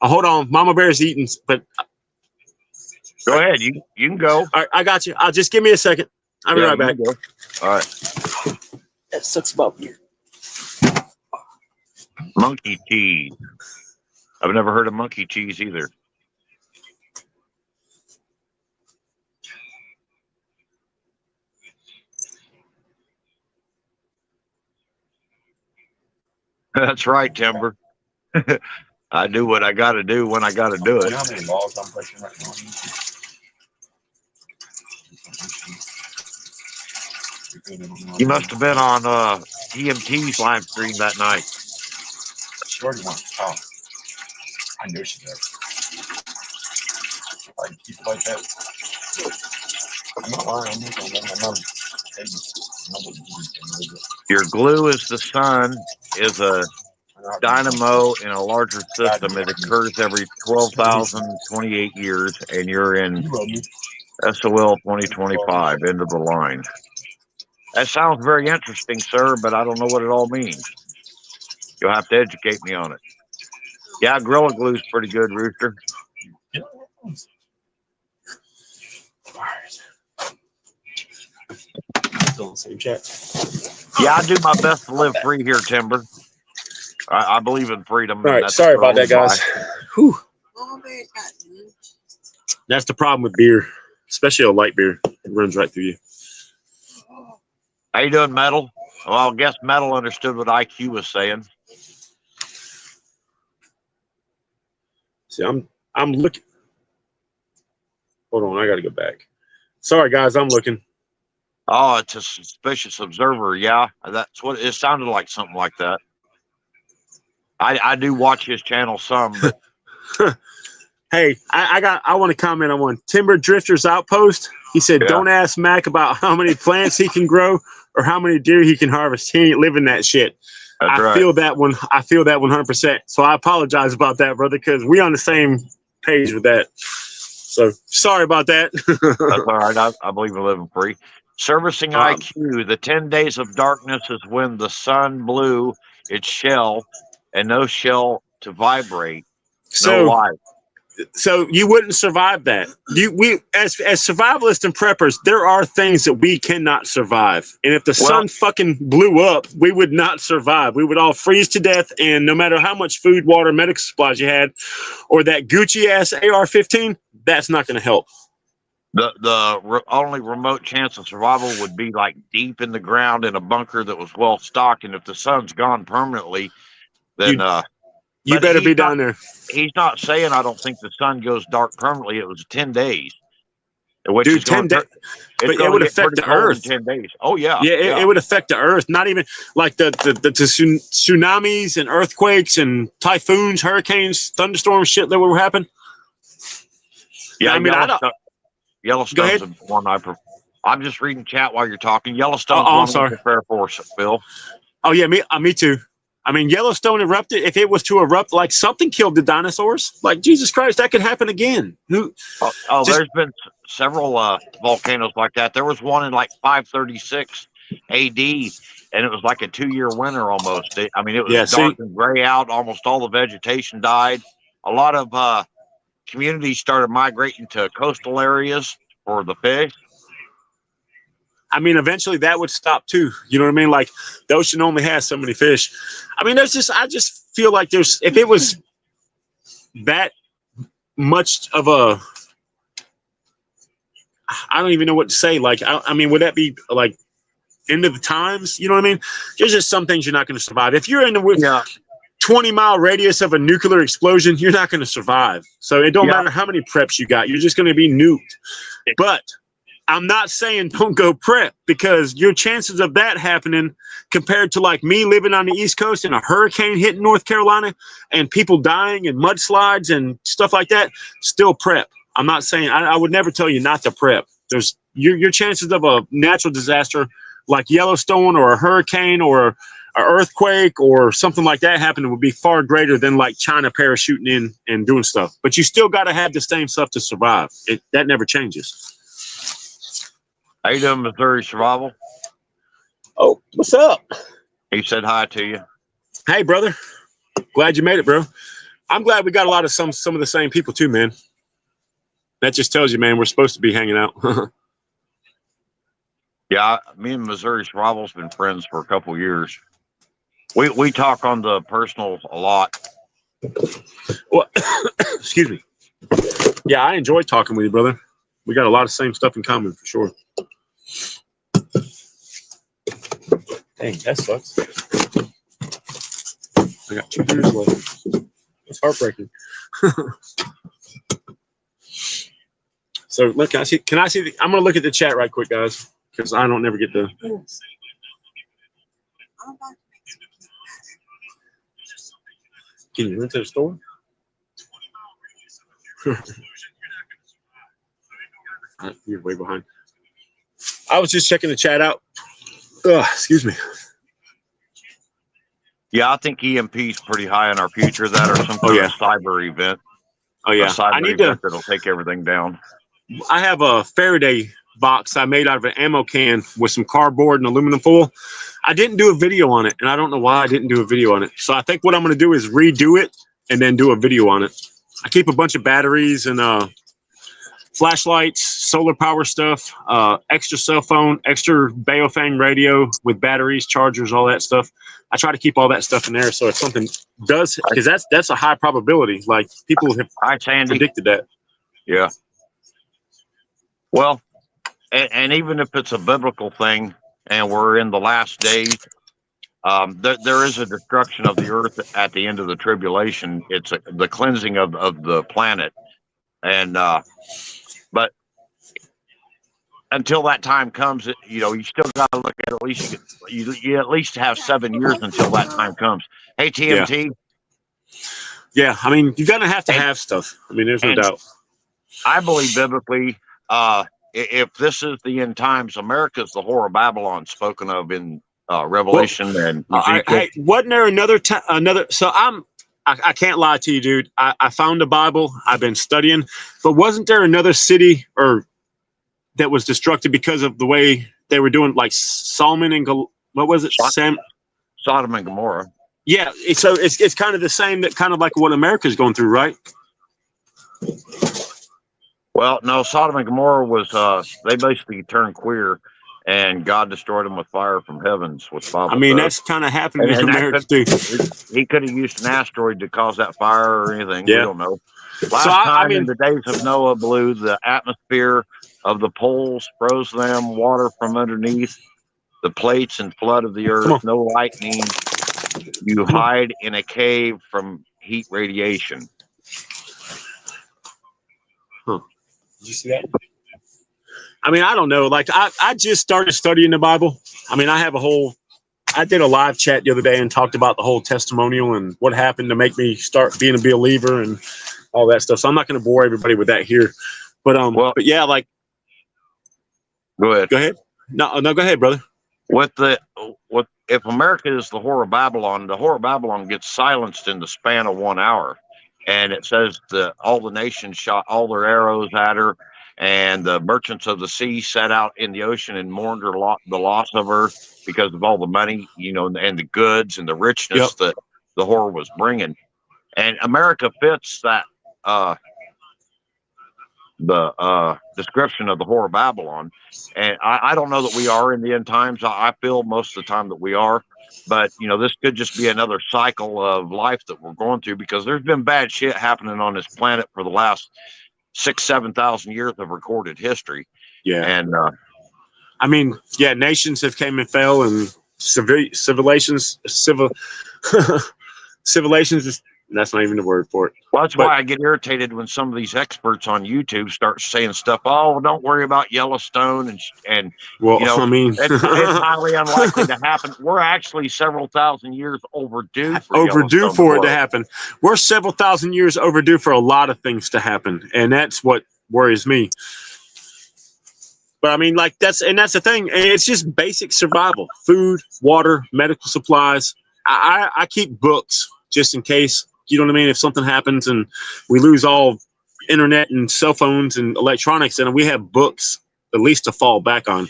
Hold on, Mama Bear's eating, but go ahead. You can go. All right, I got you. I'll just give me a second. I'll be right back. All right. That sucks about you. Monkey cheese. I've never heard of monkey cheese either. That's right, Timber. I do what I got to do when I got to do it. You know how many logs I'm pushing right now? You must have been on EMT's live stream that night. She already wants to talk. I knew she did. If I keep it like that, I'm not lying. I'm not going to let Your glue is the sun, is a dynamo in a larger system. It occurs every 12,028 years, and you're in SOL 2025, end of the line. That sounds very interesting, sir, but I don't know what it all means. You'll have to educate me on it. Yeah, Gorilla Glue's pretty good, Rooster. Still in the same chat. Yeah, I do my best to live free here, Timber. I believe in freedom. All right, sorry about that, guys. Whew. That's the problem with beer, especially a light beer. It runs right through you. How you doing, Metal? Well, I guess Metal understood what IQ was saying. See, I'm looking. Hold on, I got to go back. Sorry, guys, I'm looking. Oh, it's a suspicious observer. Yeah, that's what it sounded like. Something like that. I do watch his channel some. But hey, I want to comment on one. Timber Drifter's Outpost. He said, "Don't ask Mac about how many plants he can grow or how many deer he can harvest. He ain't living that shit." That's right. Feel that one. I feel that 100%. So I apologize about that, brother, because we on the same page with that. So sorry about that. That's all right. I believe in living free. Servicing IQ. The 10 days of darkness is when the sun blew its shell and no shell to vibrate. No life. So you wouldn't survive that. We as survivalists and preppers, there are things that we cannot survive. And if the sun fucking blew up, we would not survive. We would all freeze to death. And no matter how much food, water, medical supplies you had, or that Gucci ass AR-15, that's not going to help. The only remote chance of survival would be like deep in the ground in a bunker that was well stocked. And if the sun's gone permanently, then you better be down there. He's not saying I don't think the sun goes dark permanently. It was 10 days. Which Dude, is 10 days. But it would affect the Earth. In 10 days. Oh, yeah. Yeah, it would affect the Earth. Not even like the tsunamis and earthquakes and typhoons, hurricanes, thunderstorms, shit that would happen. Yeah, I mean, Yellowstone's the one I prefer. I'm just reading chat while you're talking. Yellowstone's one I prepare for, Bill. Oh, yeah, me too. I mean, Yellowstone erupted. If it was to erupt, like something killed the dinosaurs. Like, Jesus Christ, that could happen again. There's been several volcanoes like that. There was one in like 536 AD, and it was like a 2-year winter almost. It was dark and gray out. Almost all the vegetation died. A lot of communities started migrating to coastal areas for the fish. I mean, eventually that would stop too. You know what I mean? Like the ocean only has so many fish. I mean, I just feel like if it was that much of a, I don't even know what to say. Like, I mean, would that be like end of the times? You know what I mean? There's just some things you're not going to survive. If you're in the 20-mile radius of a nuclear explosion, you're not going to survive. So it don't matter how many preps you got. You're just going to be nuked. But I'm not saying don't go prep, because your chances of that happening compared to like me living on the East Coast and a hurricane hitting North Carolina and people dying and mudslides and stuff like that, still prep. I'm not saying I would never tell you not to prep. There's your chances of a natural disaster like Yellowstone or a hurricane or an earthquake or something like that happening would be far greater than like China parachuting in and doing stuff. But you still got to have the same stuff to survive. That never changes. How you doing, Missouri Survival? Oh, what's up? He said hi to you. Hey, brother. Glad you made it, bro. I'm glad we got a lot of some of the same people too, man. That just tells you, man, we're supposed to be hanging out. Yeah, me and Missouri Survival's been friends for a couple years. We talk on the personal a lot. Well, excuse me. Yeah, I enjoy talking with you, brother. We got a lot of same stuff in common for sure. Dang, that sucks. I got 2 years left. It's heartbreaking. So look, can I see I'm gonna look at the chat right quick, guys, because I don't never get the. Can you run to the store? You're way behind. I was just checking the chat out. Ugh, excuse me. Yeah, I think EMP's pretty high in our future. That or some kind of cyber event. Oh yeah, I need event that'll take everything down. I have a Faraday box I made out of an ammo can with some cardboard and aluminum foil. I didn't do a video on it, and I don't know why I didn't do a video on it. So I think what I'm going to do is redo it and then do a video on it. I keep a bunch of batteries and flashlights, solar power stuff, extra cell phone, extra Baofeng radio with batteries, chargers, all that stuff. I try to keep all that stuff in there so if something does, because that's a high probability. Like people have predicted that. Yeah. Well, and even if it's a biblical thing and we're in the last days, there is a destruction of the earth at the end of the tribulation. It's the cleansing of the planet. And, but until that time comes, you still got to look at least, you at least have 7 years until that time comes. Hey, TMT. Yeah. I mean, you're going to have stuff. I mean, there's no doubt. I believe biblically, if this is the end times, America's the whore of Babylon spoken of in Revelation and hey, wasn't there another? So I can't lie to you, dude. I found the Bible. I've been studying, but wasn't there another city that was destructed because of the way they were doing, like Solomon and what was it? Sodom and Gomorrah. Yeah. So it's kind of the same, that kind of like what America's going through, right? Well, no, Sodom and Gomorrah was they basically turned queer, and God destroyed them with fire from heavens, what the I Bible mean, says. that's kind of happening in And that America could too. he could have used an asteroid to cause that fire or anything. We Yeah. don't know. So Last I time in mean, the days of Noah blew the atmosphere of the poles, froze them, water from underneath the plates and flood of the come earth. on, No lightning. You come on. hide in a cave from heat radiation. Huh. Did you see that? I mean, I don't know. Like, I just started studying the Bible. I mean, I did a live chat the other day and talked about the whole testimonial and what happened to make me start being a believer and all that stuff. So I'm not going to bore everybody with that here. But Well, but yeah, like, go ahead. go ahead. No, go ahead, brother. With if America is the whore of Babylon, the whore of Babylon gets silenced in the span of 1 hour, and it says that all the nations shot all their arrows at her, and the merchants of the sea set out in the ocean and mourned the loss of her because of all the money, and the goods and the richness Yep. that the whore was bringing, and America fits that the description of the whore of Babylon. And I don't know that we are in the end times. I feel most of the time that we are, but this could just be another cycle of life that we're going through, because there's been bad shit happening on this planet for the last 6,000-7,000 years of recorded history. Yeah. And I mean, yeah, nations have came and fell, and civilizations is, that's not even the word for it. well, that's why I get irritated when some of these experts on YouTube start saying stuff. Oh, don't worry about Yellowstone, and Well, I mean, it's highly unlikely to happen. We're actually several thousand years overdue for overdue Yellowstone for it to happen. We're several thousand years overdue for a lot of things to happen, and that's what worries me. But I mean, like, that's the thing. It's just basic survival: food, water, medical supplies. I keep books just in case. You know what I mean? If something happens and we lose all internet and cell phones and electronics, and we have books at least to fall back on.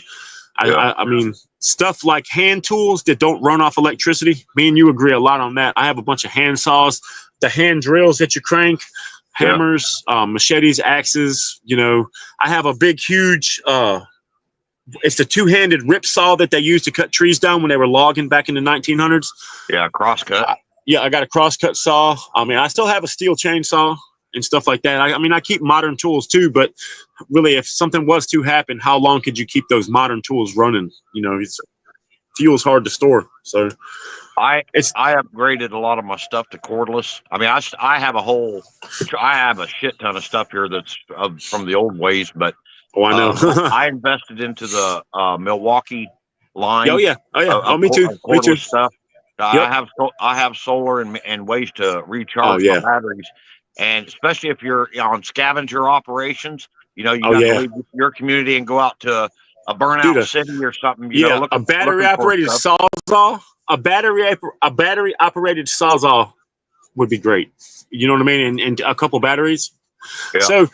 I mean, stuff like hand tools that don't run off electricity. Me and you agree a lot on that. I have a bunch of hand saws, the hand drills that you crank, hammers, machetes, axes. I have a big, huge. It's the two-handed rip saw that they used to cut trees down when they were logging back in the 1900s. Yeah, crosscut. Yeah, I got a crosscut saw. I mean, I still have a steel chainsaw and stuff like that. I mean, I keep modern tools too, but really, if something was to happen, how long could you keep those modern tools running? Fuel's hard to store. So I upgraded a lot of my stuff to cordless. I mean, I have a shit ton of stuff here that's from the old ways, but I know. I invested into the Milwaukee line. Oh yeah. Me too. Me too. Stuff. Yep. I have solar and ways to recharge my batteries, and especially if you're on scavenger operations, you got to leave your community and go out to a burnout city or something. A battery operated sawzall. A battery operated sawzall would be great. You know what I mean? And a couple batteries. Yeah.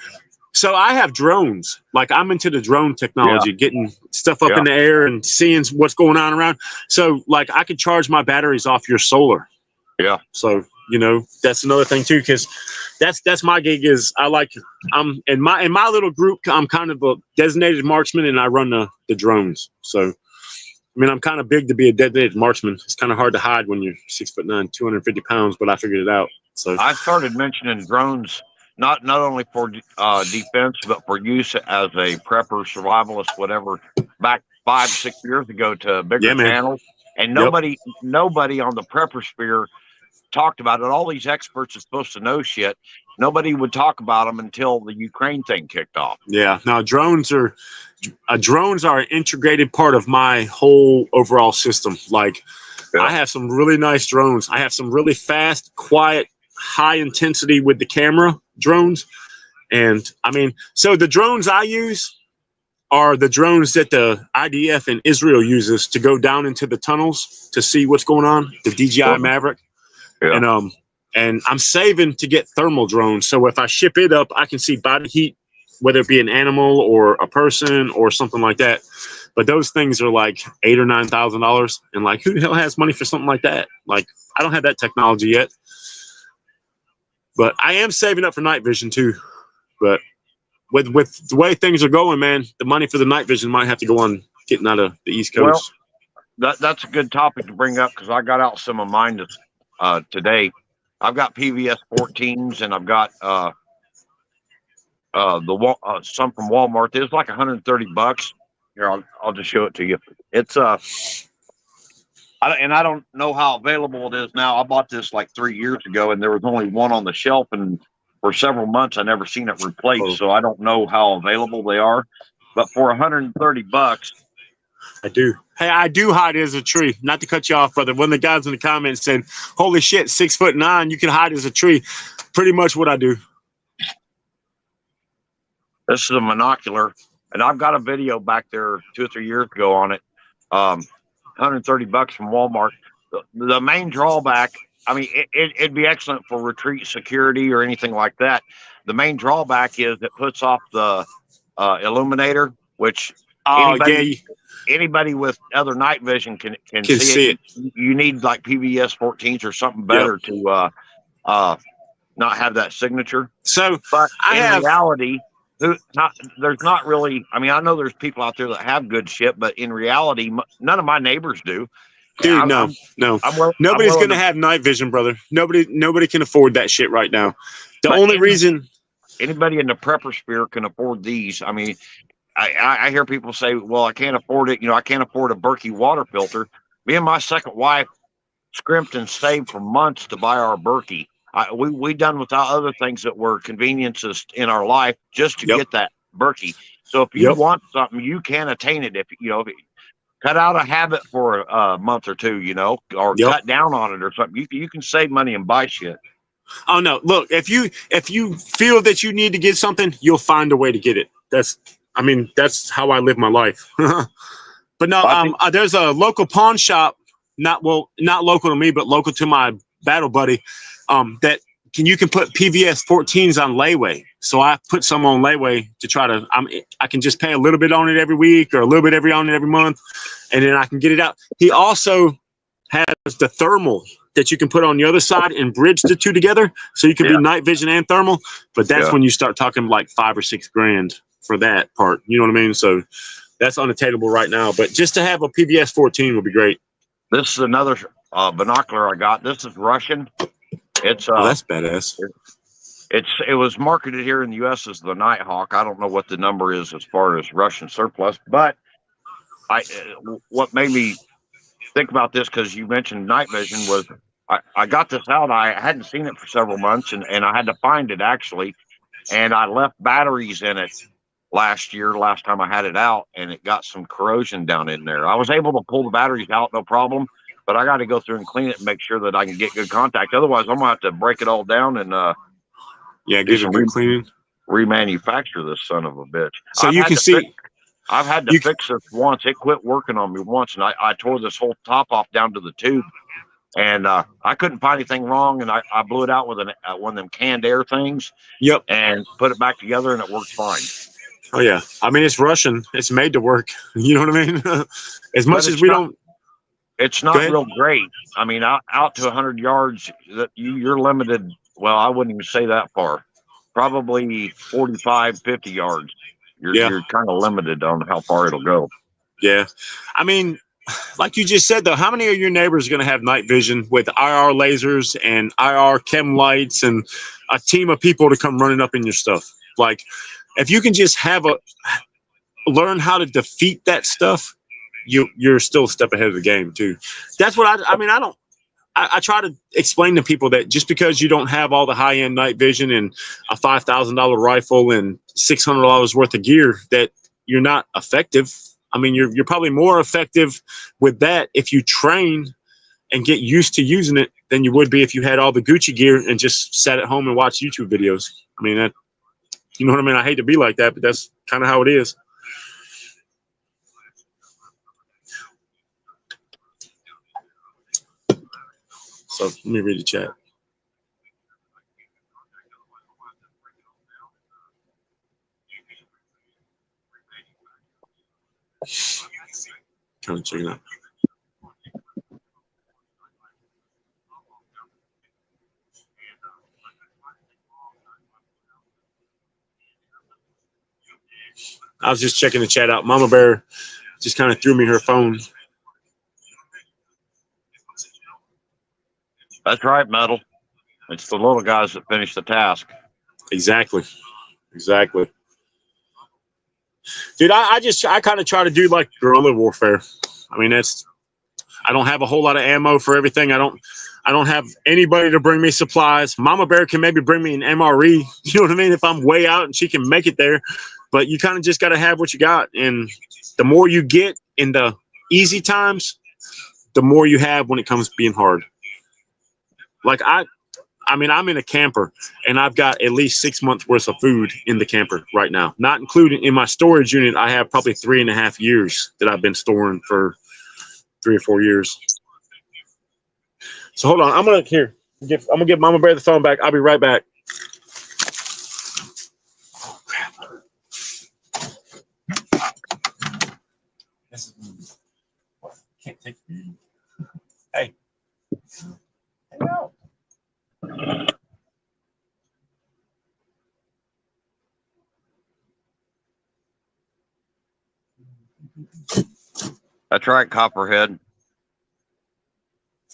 So I have drones. Like, I'm into the drone technology, getting stuff up in the air and seeing what's going on around. So, like, I could charge my batteries off your solar. Yeah. So, that's another thing too, because that's my gig. Is I'm in my little group. I'm kind of a designated marksman, and I run the drones. So, I mean, I'm kind of big to be a designated marksman. It's kind of hard to hide when you're 6'9", 250 pounds, but I figured it out. So I started mentioning drones. Not only for defense, but for use as a prepper, survivalist, whatever, back 5-6 years ago to bigger channels. And nobody on the prepper sphere talked about it. All these experts are supposed to know shit. Nobody would talk about them until the Ukraine thing kicked off. Yeah. Now, drones are an integrated part of my whole overall system. Like, I have some really nice drones. I have some really fast, quiet, high intensity with the camera drones. And I mean, so the drones I use are the drones that the IDF in Israel uses to go down into the tunnels to see what's going on, the DJI Maverick. And I'm saving to get thermal drones. So if I ship it up, I can see body heat, whether it be an animal or a person or something like that. But those things are like $8,000 or $9,000. And like, who the hell has money for something like that? Like, I don't have that technology yet. But I am saving up for night vision too. But with the way things are going, man, the money for the night vision might have to go on getting out of the East Well, Coast. that's a good topic to bring up because I got out some of mine today. I've got PVS 14s and I've got some from Walmart. It's like $130. Here, I'll just show it to you. It's I don't know how available it is now. I bought this like 3 years ago, and there was only one on the shelf, and for several months I never seen it replaced. So I don't know how available they are. But for $130, I do. Hey, I do hide as a tree. Not to cut you off, brother. One of the guys in the comments said, "Holy shit, 6'9", you can hide as a tree." Pretty much what I do. this is a monocular, and I've got a video back there 2 or 3 years ago on it. $130 from Walmart. The main drawback, I mean, it'd be excellent for retreat security or anything like that. The main drawback is it puts off the illuminator, which Oh yeah, anybody with other night vision can can see see it. You need like PVS 14s or something Yep. better to not have that signature. So But I in have. reality, there's not really. I mean, I know there's people out there that have good shit, but in reality, none of my neighbors do. Dude, I'm, no, I'm, no. I'm Nobody's willing gonna have night vision, brother. Nobody can afford that shit right now. The but only reason. anybody in the prepper sphere can afford these. I mean, I hear people say, "Well, I can't afford it." You know, I can't afford a Berkey water filter. Me and my second wife scrimped and saved for months to buy our Berkey. We done without other things that were conveniences in our life just to Yep. get that Berkey. So if you Yep. want something, you can attain it. If you know, cut out a habit for a month or two, you know, or Yep. cut down on it or something. You can save money and buy shit. Oh no! Look, if you feel that you need to get something, you'll find a way to get it. That's how I live my life. But no, I think there's a local pawn shop, not local to me, but local to my battle buddy, that you can put PVS 14s on layaway. So I put some on layaway to try to. I can just pay a little bit on it every week or a little bit on it every month, and then I can get it out. He also has the thermal that you can put on the other side and bridge the two together, so you can be night vision and thermal. But that's when you start talking like $5 or $6 grand for that part. You know what I mean? So that's unattainable right now. But just to have a PVS 14 would be great. this is another binocular I got. This is Russian. It's that's badass. It was marketed here in the U.S. as the Nighthawk. I don't know what the number is as far as Russian surplus, but what made me think about this, because you mentioned night vision, was I got this out. I hadn't seen it for several months, and I had to find it actually, and I left batteries in it last time I had it out, and it got some corrosion down in there. I was able to pull the batteries out, no problem, but I got to go through and clean it and make sure that I can get good contact. Otherwise, I'm gonna have to break it all down and do give some it good cleaning. remanufacture this son of a bitch. So you can see. I've had to fix this once. It quit working on me once, and I tore this whole top off down to the tube, and I couldn't find anything wrong, and I blew it out with one of them canned air things. Yep. And put it back together, and it worked fine. Oh yeah, I mean it's Russian. It's made to work. You know what I mean? As much as we don't. It's not real great. I mean, out to 100 yards, you're limited. Well, I wouldn't even say that far. Probably 45, 50 yards. You're kind of limited on how far it'll go. Yeah. I mean, like you just said, though, how many of your neighbors are going to have night vision with IR lasers and IR chem lights and a team of people to come running up in your stuff? Like, if you can just learn how to defeat that stuff, you're still a step ahead of the game too. That's what I mean. I try to explain to people that just because you don't have all the high-end night vision and a $5,000 rifle and $600 worth of gear, that you're not effective. I mean, you're probably more effective with that if you train and get used to using it than you would be if you had all the Gucci gear and just sat at home and watched YouTube videos. I mean, you know what I mean? I hate to be like that, but that's kind of how it is. So let me read the chat. Kind of check it out. I was just checking the chat out. Mama Bear just kind of threw me her phone. That's right, Metal. It's the little guys that finish the task. Exactly. Dude, I kind of try to do like guerrilla warfare. I mean, I don't have a whole lot of ammo for everything. I don't have anybody to bring me supplies. Mama Bear can maybe bring me an MRE. You know what I mean? If I'm way out and she can make it there, but you kind of just got to have what you got. And the more you get in the easy times, the more you have when it comes to being hard. Like I mean, I'm in a camper and I've got at least 6 months worth of food in the camper right now, not including in my storage unit. I have probably 3.5 years that I've been storing for 3 or 4 years. So hold on. I'm going to give Mama Bear the phone back. I'll be right back. Oh, crap. Can't take it. Hey. Hello. That's right, Copperhead.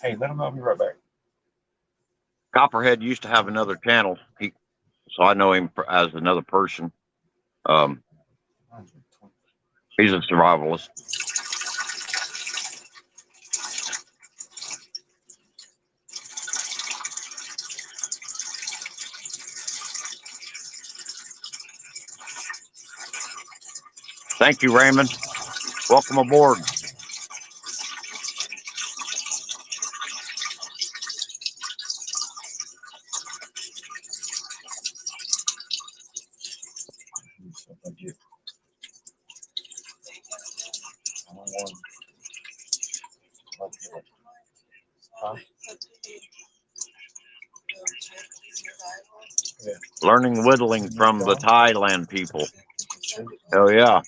Hey, let him know I'll be right back. Copperhead used to have another channel. So I know him as another person. He's a survivalist. Thank you, Raymond. Welcome aboard. Learning whittling from the Thailand people. Hell yeah.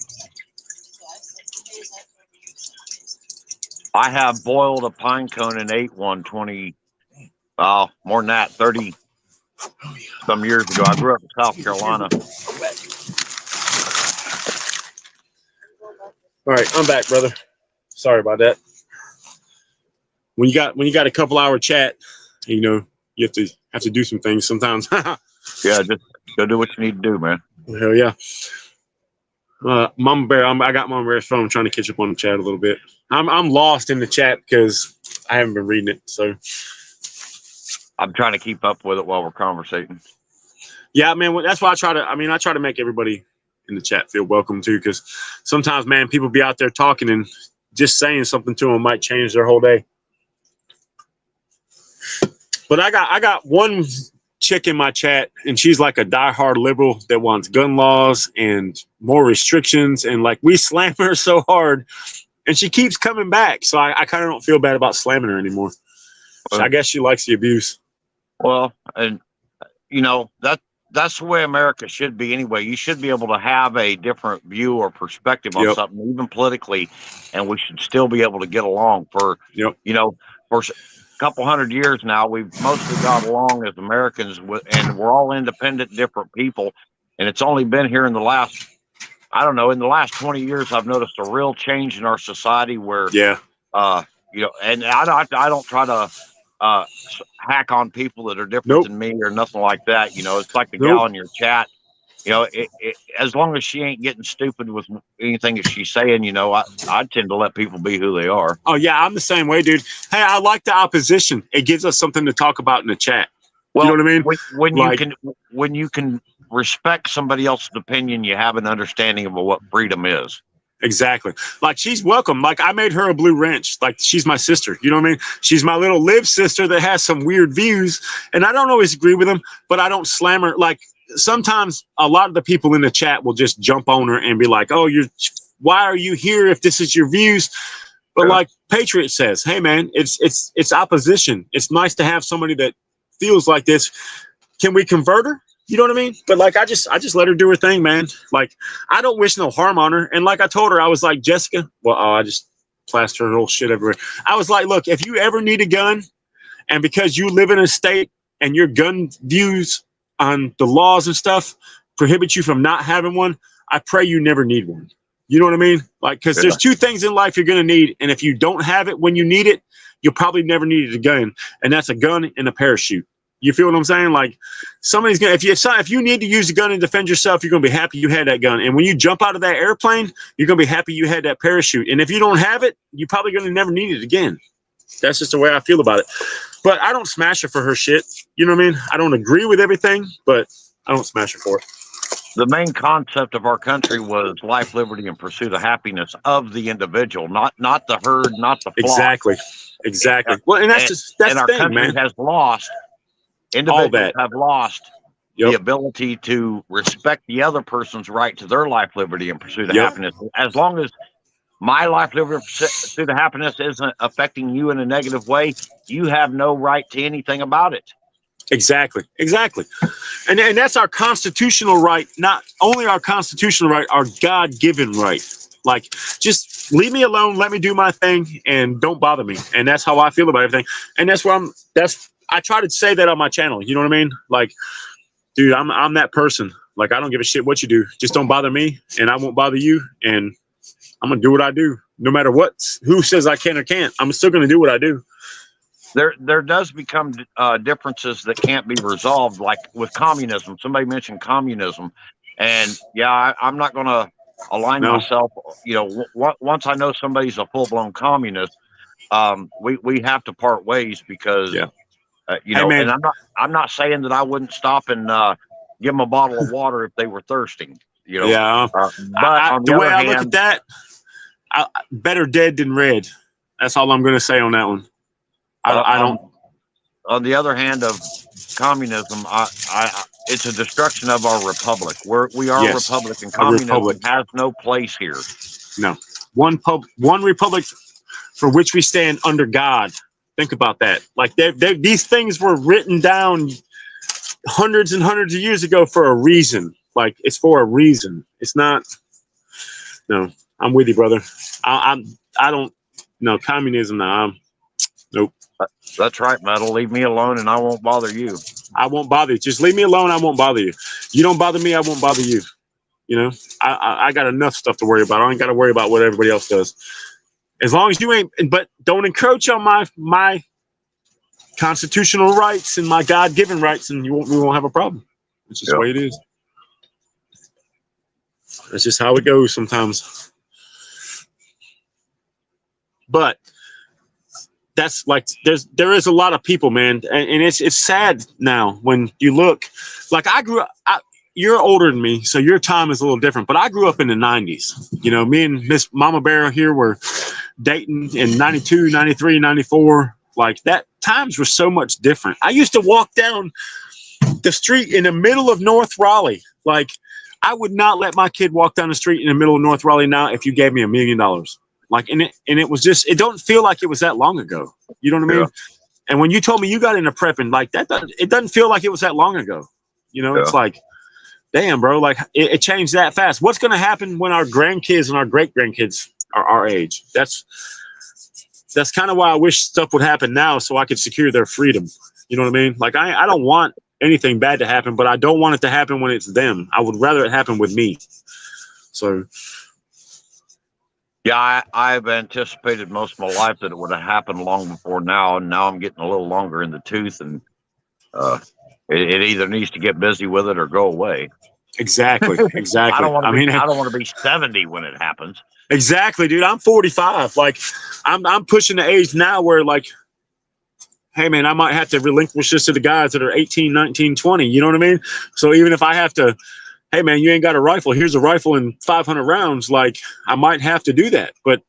I have boiled a pine cone and ate one 20, more than that, 30 some years ago. I grew up in South Carolina. All right, I'm back, brother. Sorry about that. When you got a couple hour chat, you know, you have to do some things sometimes. Yeah, just go do what you need to do, man. Hell yeah. Mama Bear, I got Mama Bear's phone. I'm trying to catch up on the chat a little bit. I'm lost in the chat because I haven't been reading it. So I'm trying to keep up with it while we're conversating. Yeah, man, that's why I try to make everybody in the chat feel welcome too, because sometimes, man, people be out there talking and just saying something to them might change their whole day. But I got one chick in my chat, and she's like a diehard liberal that wants gun laws and more restrictions, and like we slam her so hard, and she keeps coming back. So I kind of don't feel bad about slamming her anymore. So I guess she likes the abuse. Well, and you know that's the way America should be anyway. You should be able to have a different view or perspective on something, even politically, and we should still be able to get along. For you know, for a couple hundred years now, we've mostly got along as Americans, and we're all independent, different people. And it's only been here in the last, I don't know, in the last 20 years, I've noticed a real change in our society where, you know, and I don't try to hack on people that are different than me or nothing like that. You know, it's like the gal in your chat. You know, as long as she ain't getting stupid with anything that she's saying, you know, I tend to let people be who they are. Oh yeah, I'm the same way, dude. Hey, I like the opposition. It gives us something to talk about in the chat. Well, you know what I mean? When you can respect somebody else's opinion, you have an understanding of what freedom is. Exactly. Like she's welcome. Like I made her a blue wrench. Like she's my sister. You know what I mean? She's my little live sister that has some weird views, and I don't always agree with them, but I don't slam her. Like sometimes a lot of the people in the chat will just jump on her and be like, "Oh, why are you here if this is your views?" But like Patriot says, "Hey man, it's opposition. It's nice to have somebody that feels like this. Can we convert her?" You know what I mean? But like, I just let her do her thing, man. Like, I don't wish no harm on her. And like I told her, I was like, Jessica, I just plastered her whole shit everywhere. I was like, look, if you ever need a gun, and because you live in a state and your gun views on the laws and stuff prohibit you from not having one, I pray you never need one. You know what I mean? Like, because there's two things in life you're going to need. And if you don't have it when you need it, you'll probably never need it again. And that's a gun and a parachute. You feel what I'm saying? Like, somebody's going to, if you need to use a gun and defend yourself, you're going to be happy you had that gun. And when you jump out of that airplane, you're going to be happy you had that parachute. And if you don't have it, you're probably going to never need it again. That's just the way I feel about it. But I don't smash her for her shit. You know what I mean? I don't agree with everything, but I don't smash her for it. The main concept of our country was life, liberty, and pursuit of happiness of the individual, not the herd, not the flock. Exactly. Well, and that's our the thing, country man. has lost. Individuals have lost the ability to respect the other person's right to their life, liberty, and pursuit of happiness. As long as my life, liberty, and pursuit of happiness isn't affecting you in a negative way, you have no right to anything about it. Exactly. And that's our constitutional right, not only our constitutional right, our God-given right. Like, just leave me alone, let me do my thing, and don't bother me. And that's how I feel about everything. And that's why I try to say that on my channel. You know what I mean? Like, dude, I'm that person. Like, I don't give a shit what you do. Just don't bother me, and I won't bother you. And I'm gonna do what I do, no matter who says I can or can't. I'm still gonna do what I do. There does become differences that can't be resolved, like with communism. Somebody mentioned communism, and I'm not gonna align myself. You know, once I know somebody's a full-blown communist, we have to part ways because you know. And I'm not saying that I wouldn't stop and give them a bottle of water if they were thirsty. You know, but on the way I look at that, better dead than red. That's all I'm gonna say on that one. I don't. On the other hand of communism, it's a destruction of our republic. We are a republic, and communism has no place here. No, one republic for which we stand under God. Think about that. Like, these things were written down hundreds and hundreds of years ago for a reason. Like, it's for a reason. It's not. No, I'm with you, brother. I don't. No, communism. No, nope. That's right, Metal. Leave me alone and I won't bother you. I won't bother you. Just leave me alone. I won't bother you. You don't bother me, I won't bother you. You know, I got enough stuff to worry about. I ain't got to worry about what everybody else does. As long as you ain't, but don't encroach on my constitutional rights and my God-given rights, and we won't have a problem. It's just the way it is. That's just how it goes sometimes. But that's like, there is a lot of people, man, and it's sad now when you look. Like, I grew up. You're older than me, so your time is a little different. But I grew up in the 90s. You know, me and Miss Mama Bear here were dating in 92, 93, 94. Like, that times were so much different. I used to walk down the street in the middle of North Raleigh. Like, I would not let my kid walk down the street in the middle of North Raleigh now if you gave me $1 million. Like, and it was just, it don't feel like it was that long ago. You know what I mean? And when you told me you got into prepping, like, it doesn't feel like it was that long ago. You know, it's like, damn, bro, like, it changed that fast. What's going to happen when our grandkids and our great grandkids are our age? That's kind of why I wish stuff would happen now, so I could secure their freedom. You know what I mean? Like, I don't want anything bad to happen, but I don't want it to happen when it's them. I would rather it happen with me. So. Yeah, I've anticipated most of my life that it would have happened long before now, and now I'm getting a little longer in the tooth, and it either needs to get busy with it or go away. Exactly. I don't want to be 70 when it happens. Exactly, dude. I'm 45. Like, I'm pushing the age now where, like, hey, man, I might have to relinquish this to the guys that are 18, 19, 20. You know what I mean? So even if I have to, hey, man, you ain't got a rifle. Here's a rifle and 500 rounds. Like, I might have to do that, but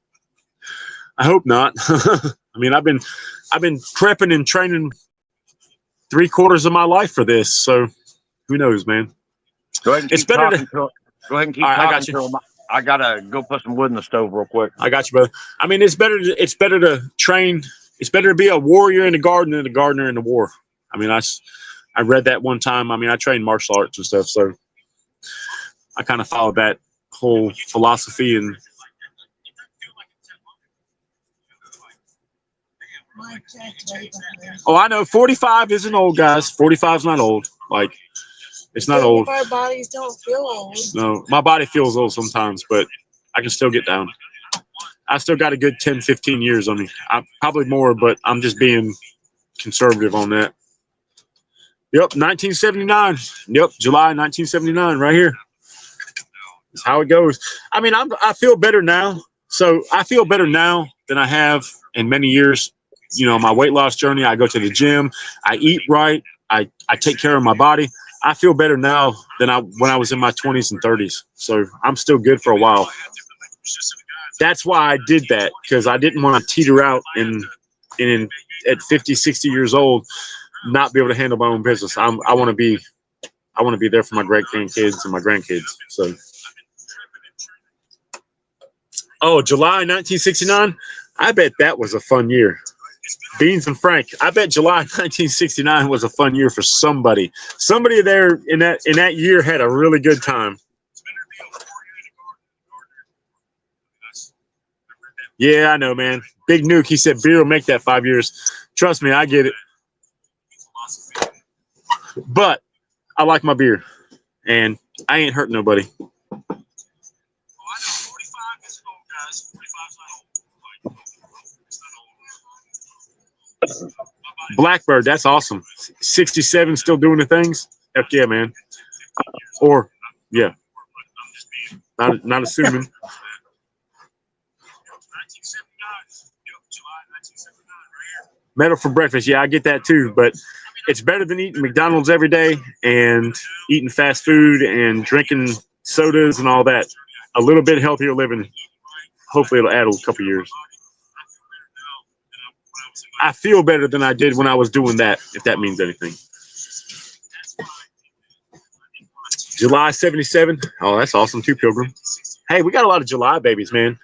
I hope not. I mean, I've been prepping and training 3/4 of my life for this. So who knows, man? Go ahead and keep talking. Go ahead and keep talking. I got you. I gotta go put some wood in the stove real quick. I got you, brother. I mean, it's better to train. It's better to be a warrior in the garden than a gardener in the war. I mean, I read that one time. I mean, I trained martial arts and stuff, so I kind of followed that whole philosophy. And oh, I know 45 isn't old, guys. 45 is not old. Like, It's not old. Our bodies don't feel old. No, my body feels old sometimes, but I can still get down. I still got a good 10, 15 years on me. Probably more, but I'm just being conservative on that. Yep, 1979. Yep, July 1979, right here. That's how it goes. I mean, I feel better now. So I feel better now than I have in many years. You know, my weight loss journey, I go to the gym, I eat right, I take care of my body. I feel better now than when I was in my 20s and 30s. So I'm still good for a while. That's why I did that, because I didn't want to teeter out and at 50, 60 years old, not be able to handle my own business. I want to be there for my great grandkids and my grandkids. So, July 1969. I bet that was a fun year. Beans and Frank. I bet July 1969 was a fun year for somebody. Somebody there in that year had a really good time. Yeah, I know, man. Big Nuke. He said beer will make that 5 years. Trust me, I get it. But I like my beer, and I ain't hurting nobody. Blackbird, that's awesome. 67 still doing the things. Heck yeah, man. Or yeah, not assuming. Metal for breakfast. Yeah, I get that too, but it's better than eating McDonald's every day and eating fast food and drinking sodas and all that. A little bit healthier living. Hopefully it'll add a couple years. I feel better than I did when I was doing that, if that means anything. July 77. Oh, that's awesome too, Pilgrim. Hey, we got a lot of July babies, man.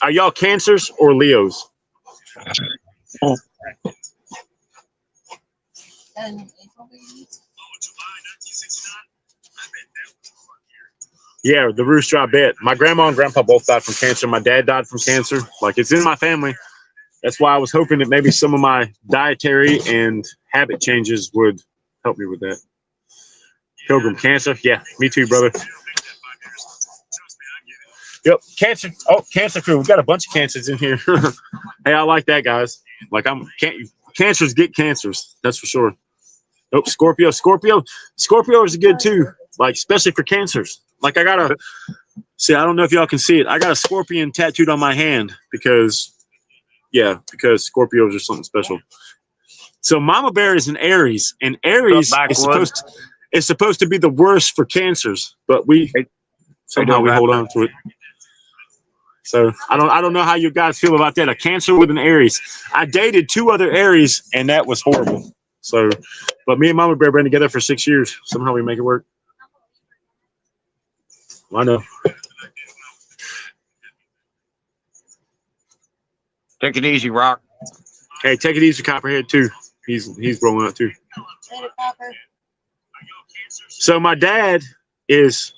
Are y'all Cancers or Leos? And April babies. Yeah, the rooster, I bet. My grandma and grandpa both died from cancer. My dad died from cancer. Like, it's in my family. That's why I was hoping that maybe some of my dietary and habit changes would help me with that. Pilgrim, cancer? Yeah, me too, brother. Yep, cancer. Oh, cancer crew. We got a bunch of cancers in here. Hey, I like that, guys. Like, cancers get cancers. That's for sure. Nope, Scorpio. Scorpio is good too. Like, especially for cancers. Like, I don't know if y'all can see it. I got a scorpion tattooed on my hand because Scorpios are something special. So Mama Bear is an Aries, and Aries is supposed to be the worst for cancers, but we hold on to it. So I don't know how you guys feel about that. A Cancer with an Aries. I dated 2 other Aries, and that was horrible. So, but me and Mama Bear been together for 6 years. Somehow we make it work. I know. Take it easy, Rock. Hey, take it easy, Copperhead too. He's growing up too. So my dad is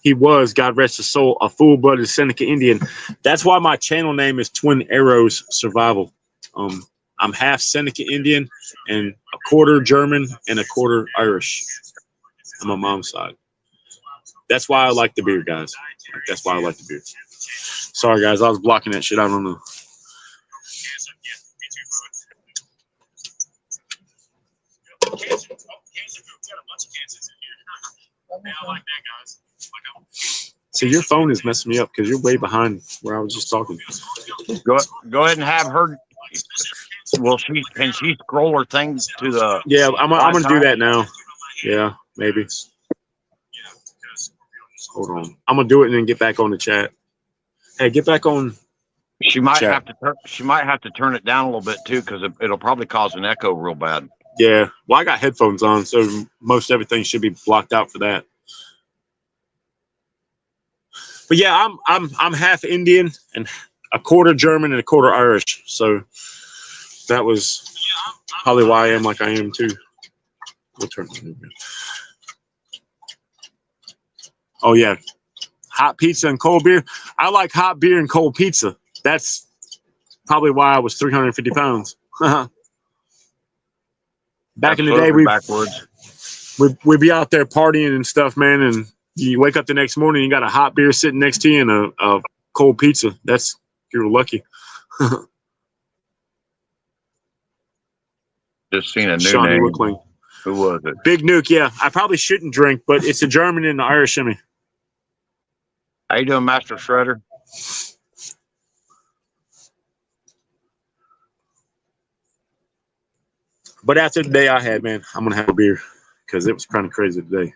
he was, God rest his soul, a full-blooded Seneca Indian. That's why my channel name is Twin Arrows Survival. I'm half Seneca Indian and a quarter German and a quarter Irish on my mom's side. That's why I like the beer, guys. That's why I like the beer. Sorry, guys, I was blocking that shit. I don't know. So your phone is messing me up because you're way behind where I was just talking. Go ahead and have her. Well, can she scroll her thing to the? Yeah, I'm gonna do that now. Yeah, maybe. Hold on. I'm gonna do it and then get back on the chat. Hey, get back on. She might have to turn it down a little bit too, because it'll probably cause an echo real bad. Yeah. Well, I got headphones on, so most everything should be blocked out for that. But yeah, I'm half Indian and a quarter German and a quarter Irish. So that was probably why I am like I am too. We'll turn it on. Oh yeah. Hot pizza and cold beer. I like hot beer and cold pizza. That's probably why I was 350 pounds. Back in the day, backwards. we'd be out there partying and stuff, man. And you wake up the next morning, you got a hot beer sitting next to you and a cold pizza. You're lucky. Just seen a new Shawnee name. Wickling. Who was it? Big Nuke, yeah. I probably shouldn't drink, but it's a German and an Irish in me. How you doing, Master Shredder? But after the day I had, man, I'm gonna have a beer because it was kind of crazy today.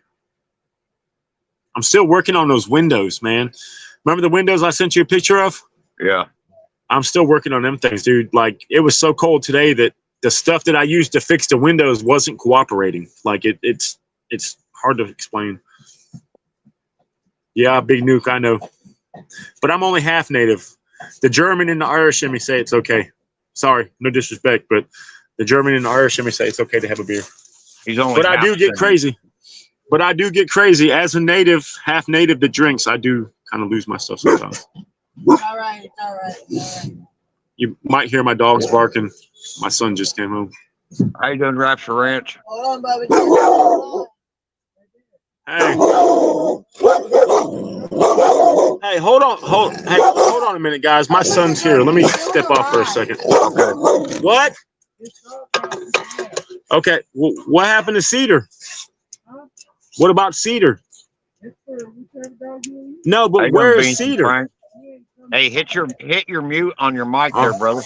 I'm still working on those windows, man. Remember the windows I sent you a picture of? Yeah. I'm still working on them things, dude. Like, it was so cold today that the stuff that I used to fix the windows wasn't cooperating. Like, it's hard to explain. Yeah, Big Nuke, I know. But I'm only half native. The German and the Irish in me say it's okay. Sorry, no disrespect, but the German and the Irish in me say it's okay to have a beer. He's only. But I do get crazy. But I do get crazy. As a native, half native that drinks, I do kind of lose myself sometimes. All right, it's all right, it's all right. You might hear my dogs barking. My son just came home. How you doing, Rapture Ranch? Hold on, Bobby. Hold on. Hey. Hey, hold on a minute, guys. My son's here. Let me step off for a second. Okay. What? Okay. Well, what happened to Cedar? What about Cedar? No, but where is Cedar? Frank? Hey, hit your mute on your mic there, brother.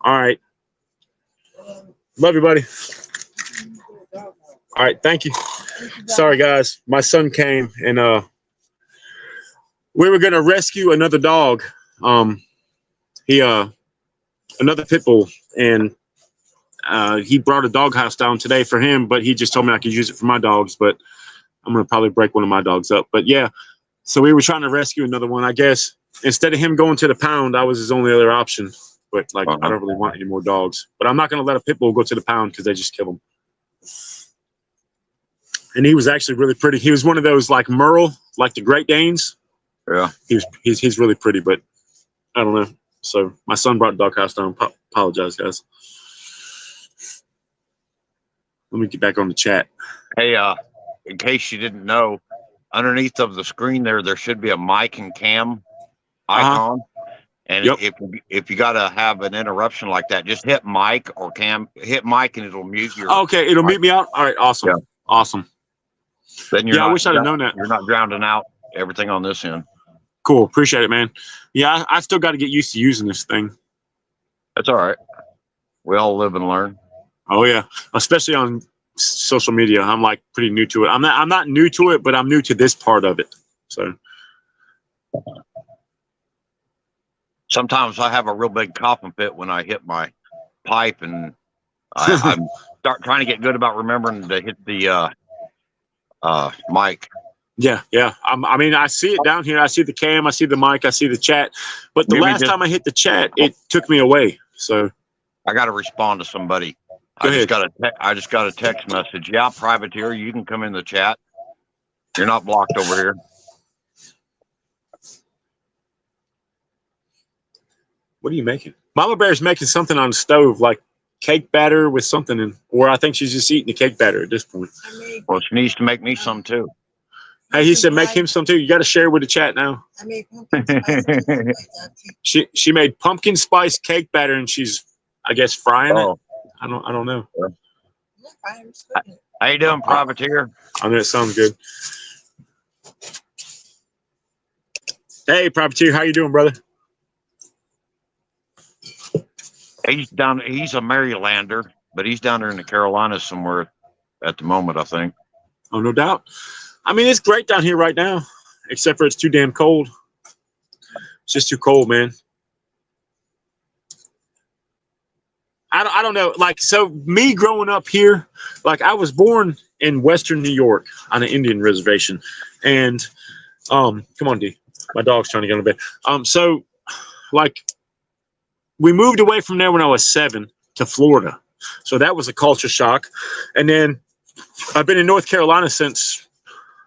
All right. Love you, buddy. All right, thank you. Sorry, guys. My son came and we were gonna rescue another dog. Another pit bull, and he brought a doghouse down today for him, but he just told me I could use it for my dogs, but I'm gonna probably break one of my dogs up. But yeah, so we were trying to rescue another one. I guess instead of him going to the pound, I was his only other option. But like, I don't really want any more dogs. But I'm not gonna let a pit bull go to the pound because they just kill them. And he was actually really pretty. He was one of those like Merle, like the Great Danes. Yeah. He's really pretty, but I don't know. So my son brought the doghouse down. Apologize, guys. Let me get back on the chat. Hey, in case you didn't know, underneath of the screen there should be a mic and cam icon. And if you gotta have an interruption like that, just hit mic or cam. Hit mic and it'll mute your. Okay, it'll mute me out. All right, awesome, awesome. Then you're I wish I'd have known that. You're not drowning out everything on this end. Cool, appreciate it, man. Yeah, I still got to get used to using this thing. That's all right. We all live and learn. Oh yeah, especially on social media. I'm like pretty new to it. I'm not new to it, but I'm new to this part of it. So sometimes I have a real big coughing fit when I hit my pipe, and I start trying to get good about remembering to hit the mic. Yeah. I mean, I see it down here. I see the cam. I see the mic. I see the chat. But the last time I hit the chat, it took me away. So I got to respond to somebody. Go ahead. I just got a text message. Yeah, privateer, you can come in the chat. You're not blocked over here. What are you making? Mama Bear's making something on the stove, like cake batter with something in, or I think she's just eating the cake batter at this point. Well, she needs to make me some too. Hey, he said make him some too. You got to share with the chat now. I made pumpkin spice. She made pumpkin spice cake batter, and she's, I guess, frying it. I don't know. How you doing, privateer? I mean, it sounds good. Hey, privateer, how you doing, brother? He's a Marylander, but he's down there in the Carolinas somewhere at the moment, I think. Oh, no doubt. I mean, it's great down here right now, except for it's too damn cold. It's just too cold, man. I don't know. Like, so me growing up here, like I was born in Western New York on an Indian reservation. And come on, D. My dog's trying to get on the bed. So like we moved away from there when I was 7 to Florida. So that was a culture shock. And then I've been in North Carolina since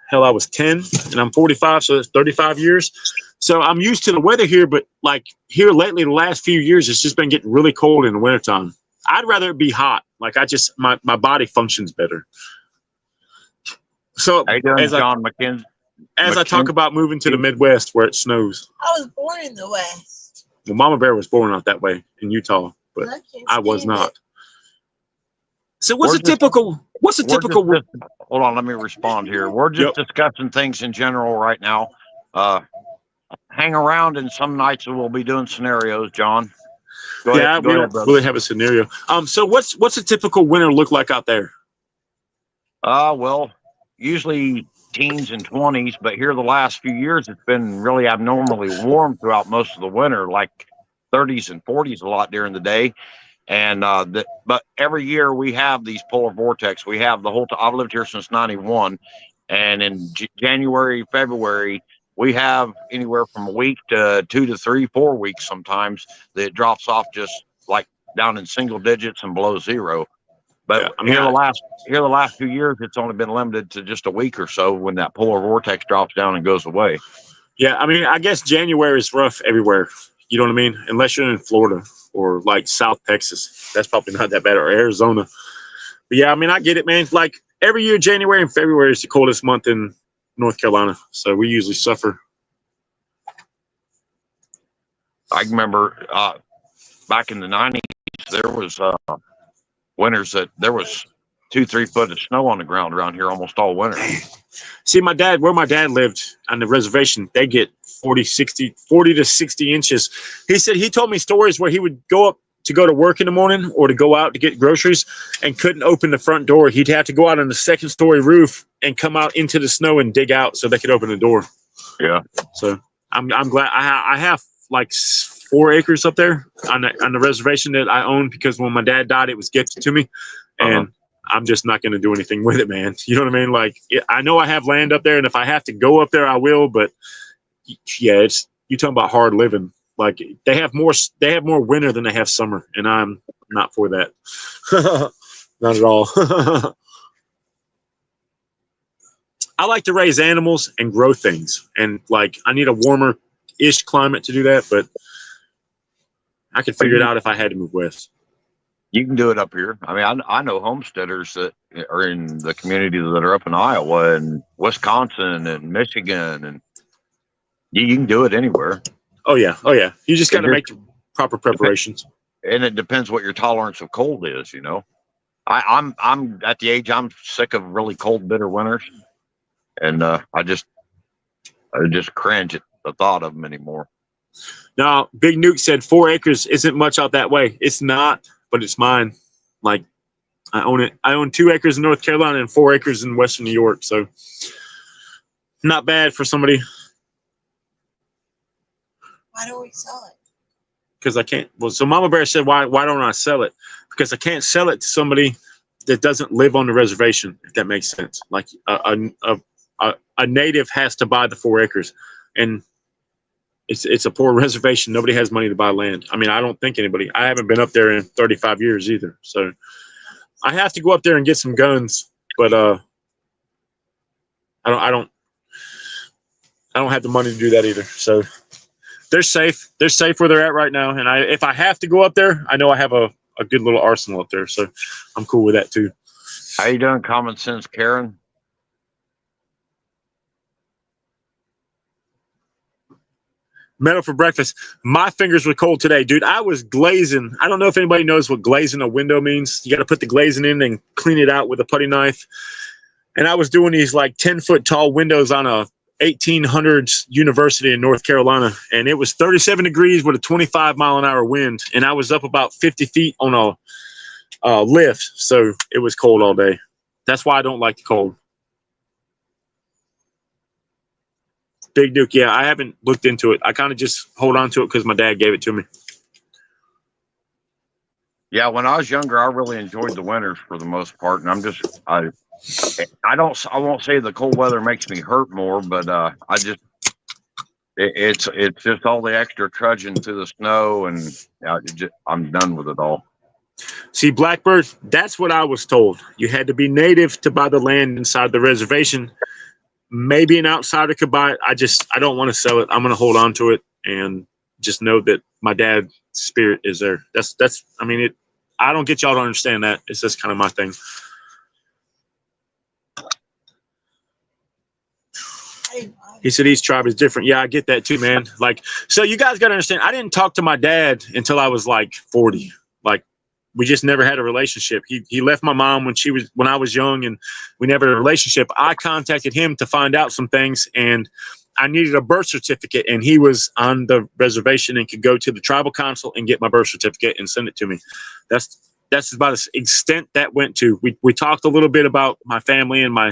hell, I was 10 and I'm 45. So that's 35 years. So I'm used to the weather here, but like here lately, the last few years, it's just been getting really cold in the wintertime. I'd rather it be hot. Like my body functions better. So How you doing, as John McKenzie? I talk about moving to the Midwest where it snows. I was born in the West. Well, Mama Bear was born out that way in Utah, but I was stand not. it. So what's a typical hold on, let me respond here. We're just discussing things in general right now. Hang around, and some nights we'll be doing scenarios, John. Go ahead, we don't brother. really have a scenario. So what's a typical winter look like out there? Well, usually teens and 20s, but here the last few years it's been really abnormally warm throughout most of the winter, like 30s and 40s a lot during the day. And but every year we have these polar vortex. We have the whole I've lived here since 91, and in January, February, we have anywhere from a week to 2 to 3, 4 weeks sometimes that it drops off just like down in single digits and below zero. But here the last few years, it's only been limited to just a week or so when that polar vortex drops down and goes away. Yeah, I mean, I guess January is rough everywhere. You know what I mean? Unless you're in Florida or like South Texas, that's probably not that bad, or Arizona. But yeah, I mean, I get it, man. Like every year, January and February is the coldest month in North Carolina, so we usually suffer. I remember back in the 90s, there was winters that there was 2-3 foot of snow on the ground around here almost all winter. See, where my dad lived on the reservation, they get 40 to 60 inches. He told me stories where he would go up to go to work in the morning or to go out to get groceries and couldn't open the front door. He'd have to go out on the second story roof and come out into the snow and dig out so they could open the door. Yeah. So I'm glad I have like 4 acres up there on the reservation that I own, because when my dad died, it was gifted to me, and I'm just not going to do anything with it, man. You know what I mean? Like, I know I have land up there, and if I have to go up there, I will. But yeah, you talking about hard living. Like they have more winter than they have summer, and I'm not for that. Not at all. I like to raise animals and grow things, and like I need a warmer-ish climate to do that, but I could figure it out if I had to move west. You can do it up here. I mean, I know homesteaders that are in the community that are up in Iowa and Wisconsin and Michigan, and you can do it anywhere. Oh yeah. You just got to make proper preparations. And it depends what your tolerance of cold is. You know, I'm at the age I'm sick of really cold, bitter winters, and I just cringe at the thought of them anymore. Now, Big Nuke said 4 acres isn't much out that way. It's not, but it's mine. Like, I own it. I own 2 acres in North Carolina and 4 acres in Western New York. So, not bad for somebody. Why don't we sell it? Because I can't. Well, so Mama Bear said, why don't I sell it? Because I can't sell it to somebody that doesn't live on the reservation, if that makes sense. Like, a native has to buy the 4 acres. And it's a poor reservation. Nobody has money to buy land. I mean, I don't think anybody. I haven't been up there in 35 years either. So I have to go up there and get some guns, but I don't have the money to do that either. So they're safe. They're safe where they're at right now. And if I have to go up there, I know I have a good little arsenal up there. So I'm cool with that too. How you doing, Common Sense Karen? Metal for breakfast. My fingers were cold today, dude. I was glazing. I don't know if anybody knows what glazing a window means. You got to put the glazing in and clean it out with a putty knife. And I was doing these like 10-foot tall windows on a 1800s university in North Carolina. And it was 37 degrees with a 25-mile-an-hour wind. And I was up about 50 feet on a lift. So it was cold all day. That's why I don't like the cold. Big Duke, yeah, I haven't looked into it. I kind of just hold on to it because my dad gave it to me. Yeah, when I was younger, I really enjoyed the winters for the most part, and I won't say the cold weather makes me hurt more, but it's just all the extra trudging through the snow, and I'm done with it all. See, Blackbird, that's what I was told. You had to be native to buy the land inside the reservation. Maybe an outsider could buy it. I don't want to sell it. I'm going to hold on to it and just know that my dad's spirit is there. I I don't get y'all to understand that. It's just kind of my thing. He said each tribe is different. Yeah, I get that too, man. Like, so you guys got to understand, I didn't talk to my dad until I was like 40. Like, we just never had a relationship. He left my mom when I was young, and we never had a relationship. I contacted him to find out some things, and I needed a birth certificate, and he was on the reservation and could go to the tribal council and get my birth certificate and send it to me. That's about the extent that went to. We talked a little bit about my family and my,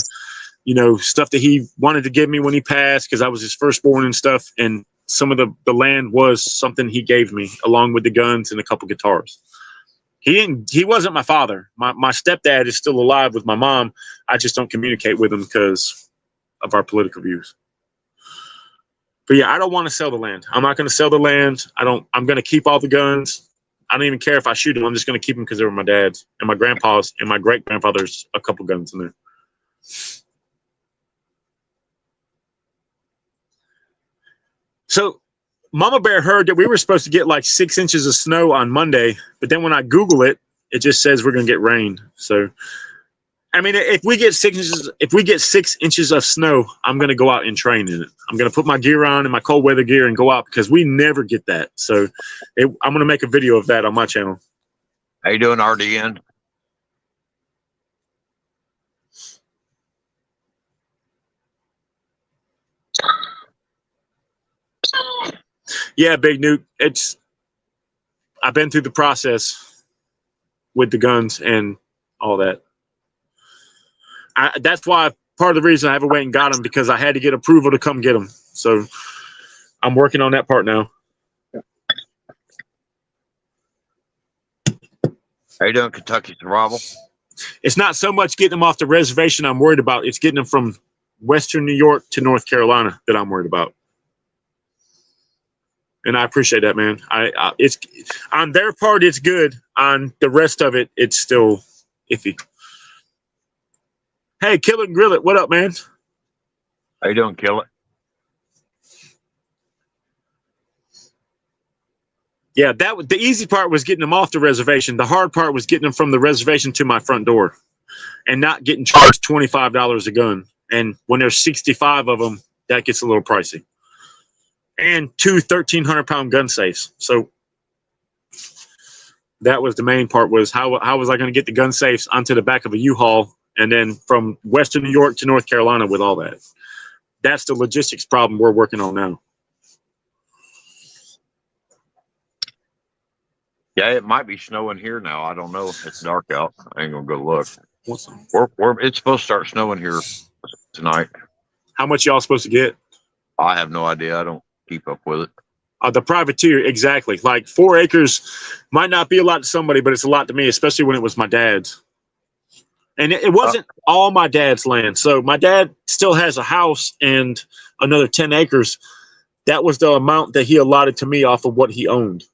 stuff that he wanted to give me when he passed, because I was his firstborn and stuff. And some of the land was something he gave me, along with the guns and a couple guitars. He wasn't my father. My stepdad is still alive with my mom. I just don't communicate with him because of our political views. But yeah, I don't want to sell the land. I'm not going to sell the land. I'm going to keep all the guns. I don't even care if I shoot them. I'm just going to keep them because they were my dad's and my grandpa's and my great grandfather's a couple guns in there. So Mama Bear heard that we were supposed to get like 6 inches of snow on Monday, but then when I Google it, it just says we're going to get rain. So, I mean, if we get 6 inches of snow, I'm going to go out and train in it. I'm going to put my gear on and my cold weather gear and go out, because we never get that. So I'm going to make a video of that on my channel. How you doing, RDN? Yeah, Big Nuke. I've been through the process with the guns and all that. That's why part of the reason I haven't went and got them, because I had to get approval to come get them. So I'm working on that part now. How you doing, Kentucky Survival? It's not so much getting them off the reservation I'm worried about. It's getting them from Western New York to North Carolina that I'm worried about. And I appreciate that, man. It's on their part, it's good. On the rest of it, it's still iffy. Hey, Kill It and Grill It. What up, man? How you doing, Kill It? Yeah, the easy part was getting them off the reservation. The hard part was getting them from the reservation to my front door and not getting charged $25 a gun. And when there's 65 of them, that gets a little pricey. And 2 1,300-pound gun safes. So that was the main part, was how was I going to get the gun safes onto the back of a U-Haul and then from Western New York to North Carolina with all that. That's the logistics problem we're working on now. Yeah, it might be snowing here now. I don't know. It's dark out. I ain't gonna go look. It's supposed to start snowing here tonight. How much y'all supposed to get? I have no idea. I don't keep up with it. The privateer, exactly. Like 4 acres might not be a lot to somebody, but it's a lot to me, especially when it was my dad's. And it wasn't all my dad's land. So my dad still has a house and another 10 acres. That was the amount that he allotted to me off of what he owned.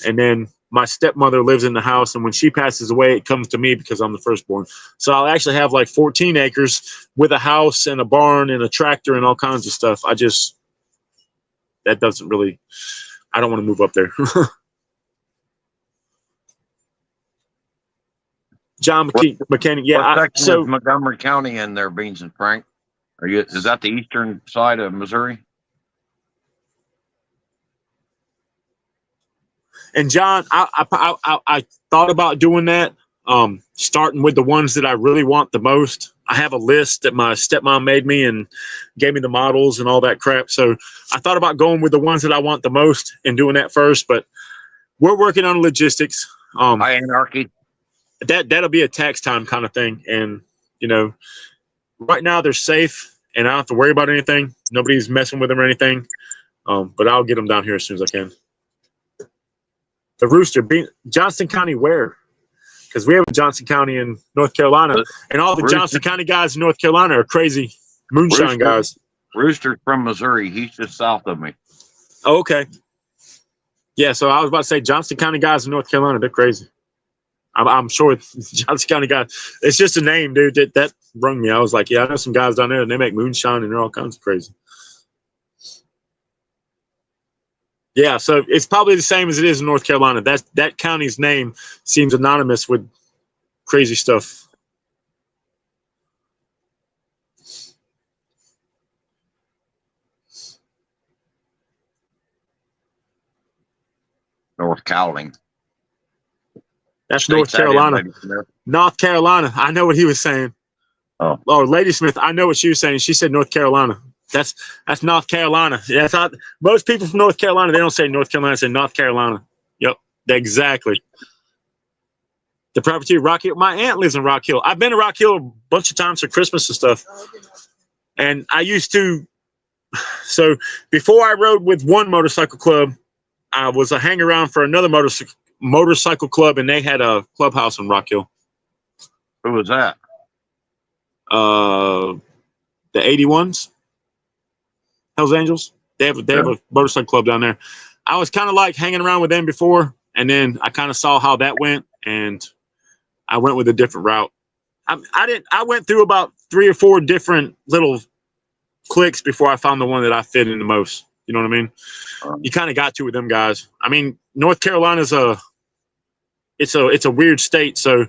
And then my stepmother lives in the house, and when she passes away, it comes to me because I'm the firstborn. So I'll actually have like 14 acres with a house and a barn and a tractor and all kinds of stuff. That doesn't really, I don't want to move up there. John Mechanic, yeah. What section is Montgomery County in there, Beans and Frank? Is that the eastern side of Missouri? And John, I thought about doing that, starting with the ones that I really want the most. I have a list that my stepmom made me and gave me the models and all that crap. So I thought about going with the ones that I want the most and doing that first. But we're working on logistics. High Anarchy. That'll be a tax time kind of thing. And, right now they're safe and I don't have to worry about anything. Nobody's messing with them or anything. But I'll get them down here as soon as I can. The Rooster, Johnston County, where? Because we have a Johnston County in North Carolina, and all the Johnston County guys in North Carolina are crazy moonshine guys. Rooster's from Missouri. He's just south of me. Oh, okay. Yeah, so I was about to say Johnston County guys in North Carolina, they're crazy. I'm sure Johnston County guys. It's just a name, dude. That rung me. I was like, yeah, I know some guys down there, and they make moonshine, and they're all kinds of crazy. Yeah, so it's probably the same as it is in North Carolina. That county's name seems anonymous with crazy stuff. North Cowling. That's States North that in, Carolina. Lady Smith. North Carolina. I know what he was saying. Oh. Lady Smith, I know what she was saying. She said North Carolina. That's North Carolina. Yeah, most people from North Carolina, they don't say North Carolina, they say North Carolina. Yep, exactly. The property of Rock Hill. My aunt lives in Rock Hill. I've been to Rock Hill a bunch of times for Christmas and stuff. And I used to, so before I rode with one motorcycle club, I was a hang around for another motorcycle club, and they had a clubhouse in Rock Hill. Who was that? The 81s, Hells Angels. They have a motorcycle club down there. I was kind of like hanging around with them before, and then I kind of saw how that went, and I went with a different route. I went through about 3 or 4 different little cliques before I found the one that I fit in the most. You know what I mean? You kind of got to with them guys. I mean, North Carolina's it's a weird state, so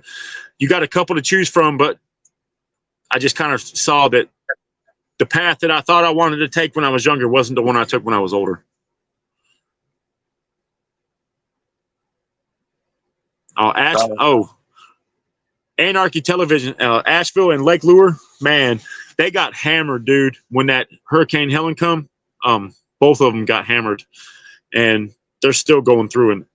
you got a couple to choose from, but I just kind of saw that the path that I thought I wanted to take when I was younger wasn't the one I took when I was older. Anarchy Television, Asheville and Lake Lure, man, they got hammered, dude. When that Hurricane Helen come, both of them got hammered, and they're still going through it.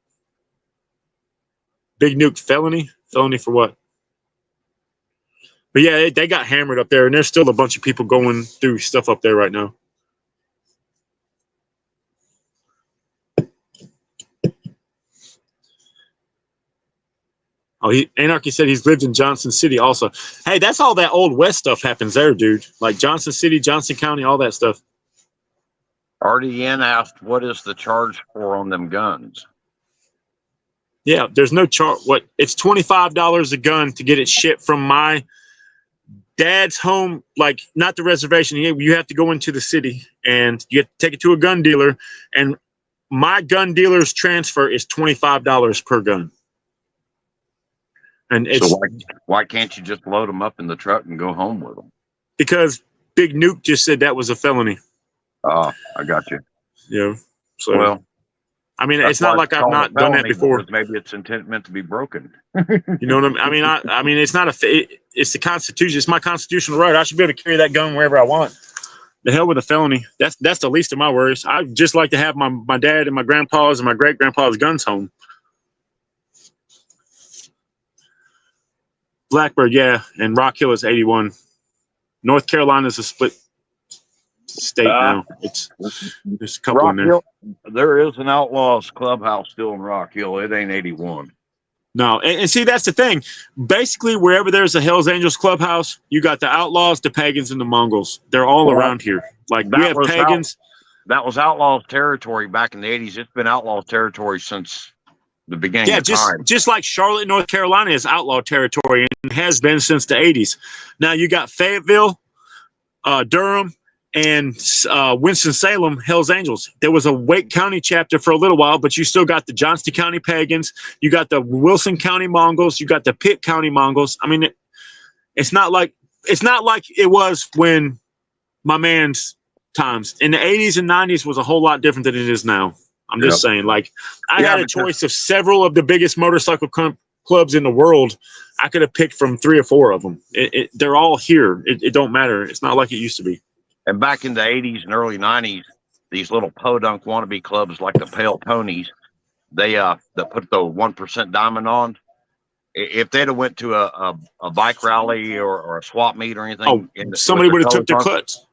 Big Nuke felony for what? But yeah, they got hammered up there, and there's still a bunch of people going through stuff up there right now. Oh, Anarchy said he's lived in Johnson City also. Hey, that's all that Old West stuff happens there, dude. Like Johnson City, Johnson County, all that stuff. RDN asked, what is the charge for on them guns? Yeah, there's no charge. It's $25 a gun to get it shipped from my dad's home, like not the reservation. You have to go into the city and you have to take it to a gun dealer. And my gun dealer's transfer is $25 per gun. And it's so why can't you just load them up in the truck and go home with them? Because Big Nuke just said that was a felony. Oh, I got you. Yeah. So, well, I mean, it's not like I've not done that before. Maybe it's meant to be broken. You know what I mean? I mean, it's not it's the Constitution. It's my constitutional right. I should be able to carry that gun wherever I want. The hell with a felony. That's the least of my worries. I just like to have my dad and my grandpa's and my great grandpa's guns home. Blackbird, yeah, and Rock Hill is 81. North Carolina's a split state now. There's a couple Rock in there. Hill, there is an Outlaws clubhouse still in Rock Hill. It ain't 81. No, and see, that's the thing. Basically, wherever there's a Hells Angels clubhouse, you got the Outlaws, the Pagans, and the Mongols. They're all around here. Like, we have Pagans. That was Outlaws territory back in the 80s. It's been Outlaws territory since the beginning of time. Just like Charlotte, North Carolina is outlaw territory and has been since the 80s. Now you got Fayetteville, Durham, and Winston-Salem Hells Angels. There was a Wake County chapter for a little while, but you still got the Johnston County Pagans. You got the Wilson County Mongols. You got the Pitt County Mongols. I mean, it's not like it was when my man's times in the 80s and 90s was a whole lot different than it is now. I'm just saying, like, I had a choice of several of the biggest motorcycle clubs in the world. I could have picked from 3 or 4 of them. They're all here. It don't matter. It's not like it used to be. And back in the 80s and early 90s, these little podunk wannabe clubs like the Pale Ponies, they put the 1% diamond on. If they'd have went to a bike rally or a swap meet or anything, somebody would have took their cuts.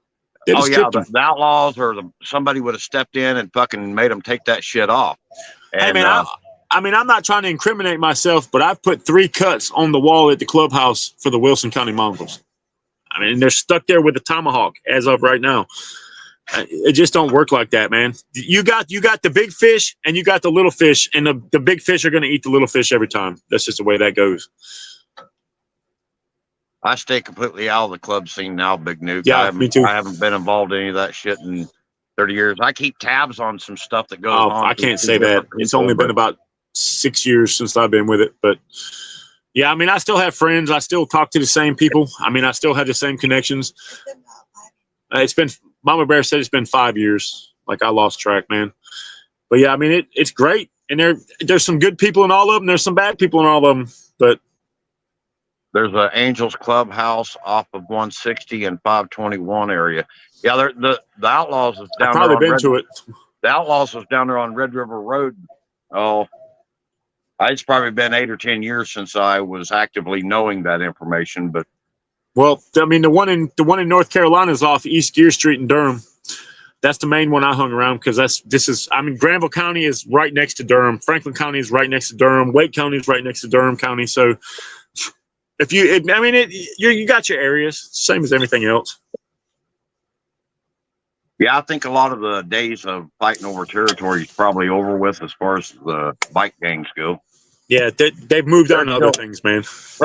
The Outlaws or somebody would have stepped in and fucking made them take that shit off. And, hey man, I'm not trying to incriminate myself, but I've put 3 cuts on the wall at the clubhouse for the Wilson County Mongols. I mean, they're stuck there with the tomahawk as of right now. It just don't work like that, man. You got the big fish and you got the little fish, and the big fish are going to eat the little fish every time. That's just the way that goes. I stay completely out of the club scene now, Big Nuke. Yeah, me too. I haven't been involved in any of that shit in 30 years. I keep tabs on some stuff that goes Oh, on. I through can't two say that. different It's people, only been but about 6 years since I've been with it, but yeah, I mean, I still have friends. I still talk to the same people. I mean, I still have the same connections. It's been Mama Bear said it's been 5 years. Like I lost track, man. But yeah, I mean, it's great, and there's some good people in all of them. There's some bad people in all of them, but there's an Angels Clubhouse off of 160 and 521 area. Yeah, the Outlaws is I've down there probably on been Red. to it. The Outlaws was down there on Red River Road. Oh, it's probably been 8 or 10 years since I was actively knowing that information. But Well, I mean, the one in North Carolina is off East Gear Street in Durham. That's the main one I hung around because I mean, Granville County is right next to Durham. Franklin County is right next to Durham. Wake County is right next to Durham County. So you got your areas, same as everything else. yeah, I think a lot of the days of fighting over territory is probably over with as far as the bike gangs go. Yeah, they've moved on to There's other still, things, man.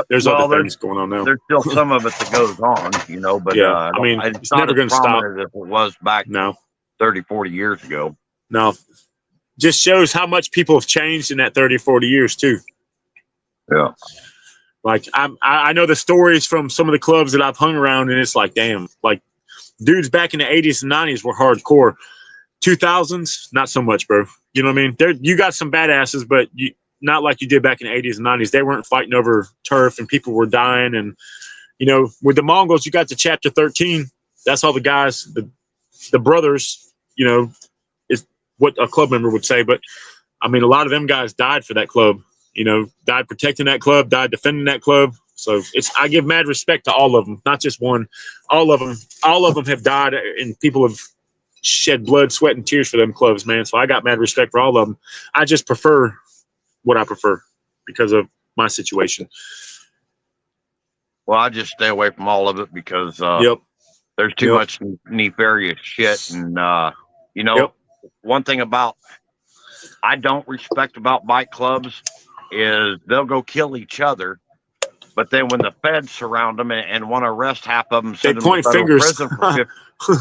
There's well, other things going on now. there's still some of it that goes on, but Yeah, I mean, it's it's not never as going to stop. prominent as it was back No, 30, 40 years ago. no. Just shows how much people have changed in that 30, 40 years, too. Yeah. Like, I know the stories from some of the clubs that I've hung around, and it's like, damn, like, dudes back in the 80s and 90s were hardcore. 2000s, not so much, bro. You know what I mean? You got some badasses, but not like you did back in the 80s and 90s. They weren't fighting over turf and people were dying. And, with the Mongols, you got to chapter 13. That's all the guys, the brothers, is what a club member would say. But, I mean, a lot of them guys died for that club, died protecting that club, died defending that club. So I give mad respect to all of them, not just one. All of them have died, and people have shed blood, sweat, and tears for them clubs, man. So I got mad respect for all of them. I just prefer what I prefer because of my situation. Well, I just stay away from all of it because Yep. there's too much nefarious shit. And, Yep. one thing I don't respect about bike clubs is they'll go kill each other. But then when the feds surround them and want to arrest half of them, They send them to point federal fingers. prison for 50,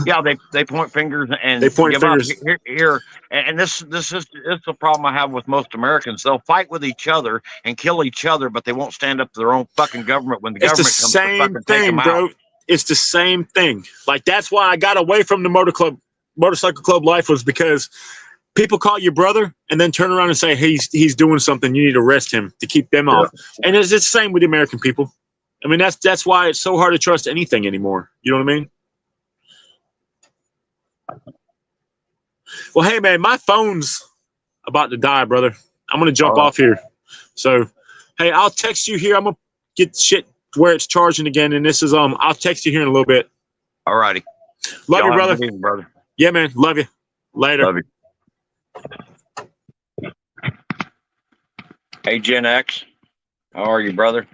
yeah, they point fingers and They point give fingers. up here. And this is the problem I have with most Americans. They'll fight with each other and kill each other, but they won't stand up to their own fucking government when the It's the government comes to same fucking take them thing, bro. out. It's the same thing. Like, that's why I got away from the motorcycle club life, was because people call you brother and then turn around and say, hey, he's doing something, you need to arrest him to keep them off. And it's the same with the American people. I mean, that's why it's so hard to trust anything anymore. You know what I mean? Well, hey, man, my phone's about to die, brother. I'm going to jump off here. So, hey, I'll text you here. I'm going to get shit where it's charging again. And this is, I'll text you here in a little bit. All righty. Love you, brother. Brother. Yeah, man. Love you. Later. Love you. Hey, Gen X. How are you, brother?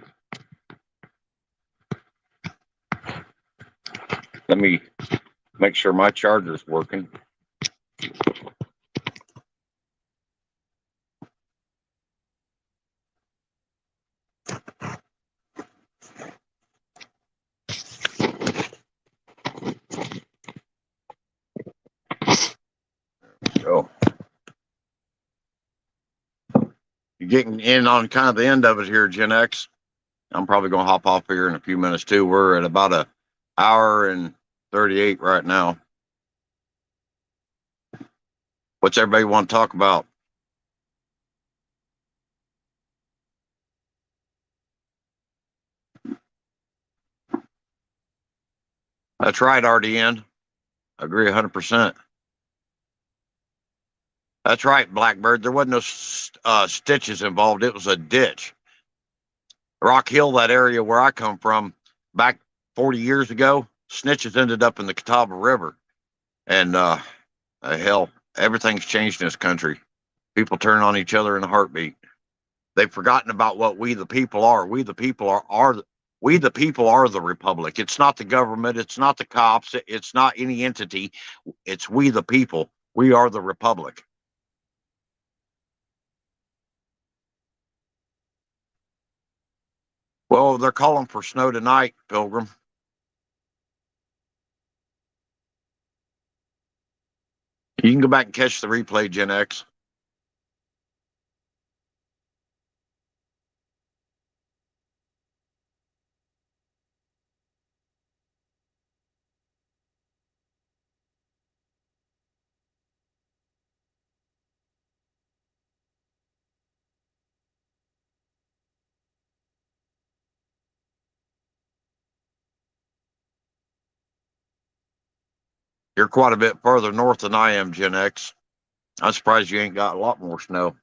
Let me make sure my charger's working. So you're getting in on kind of the end of it here, Gen X. I'm probably going to hop off here in a few minutes too. We're at about an hour and 38 right now. What's everybody want to talk about? That's right, RDN. Agree 100%. That's right, Blackbird. There wasn't no stitches involved. It was a ditch. Rock Hill, that area where I come from, back 40 years ago, snitches ended up in the Catawba River. And hell, everything's changed in this country. People turn on each other in a heartbeat. They've forgotten about what we the people are. We the people are the republic. It's not the government. It's not the cops. It's not any entity. It's we the people. We are the republic. Well, they're calling for snow tonight, Pilgrim. You can go back and catch the replay, Gen X. You're quite a bit further north than I am, Gen X. I'm surprised you ain't got a lot more snow.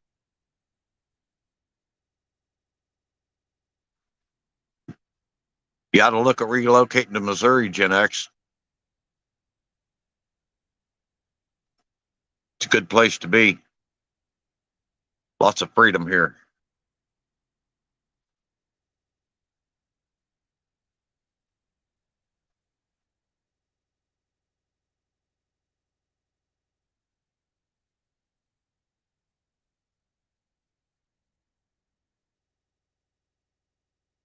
You got to look at relocating to Missouri, Gen X. It's a good place to be. Lots of freedom here.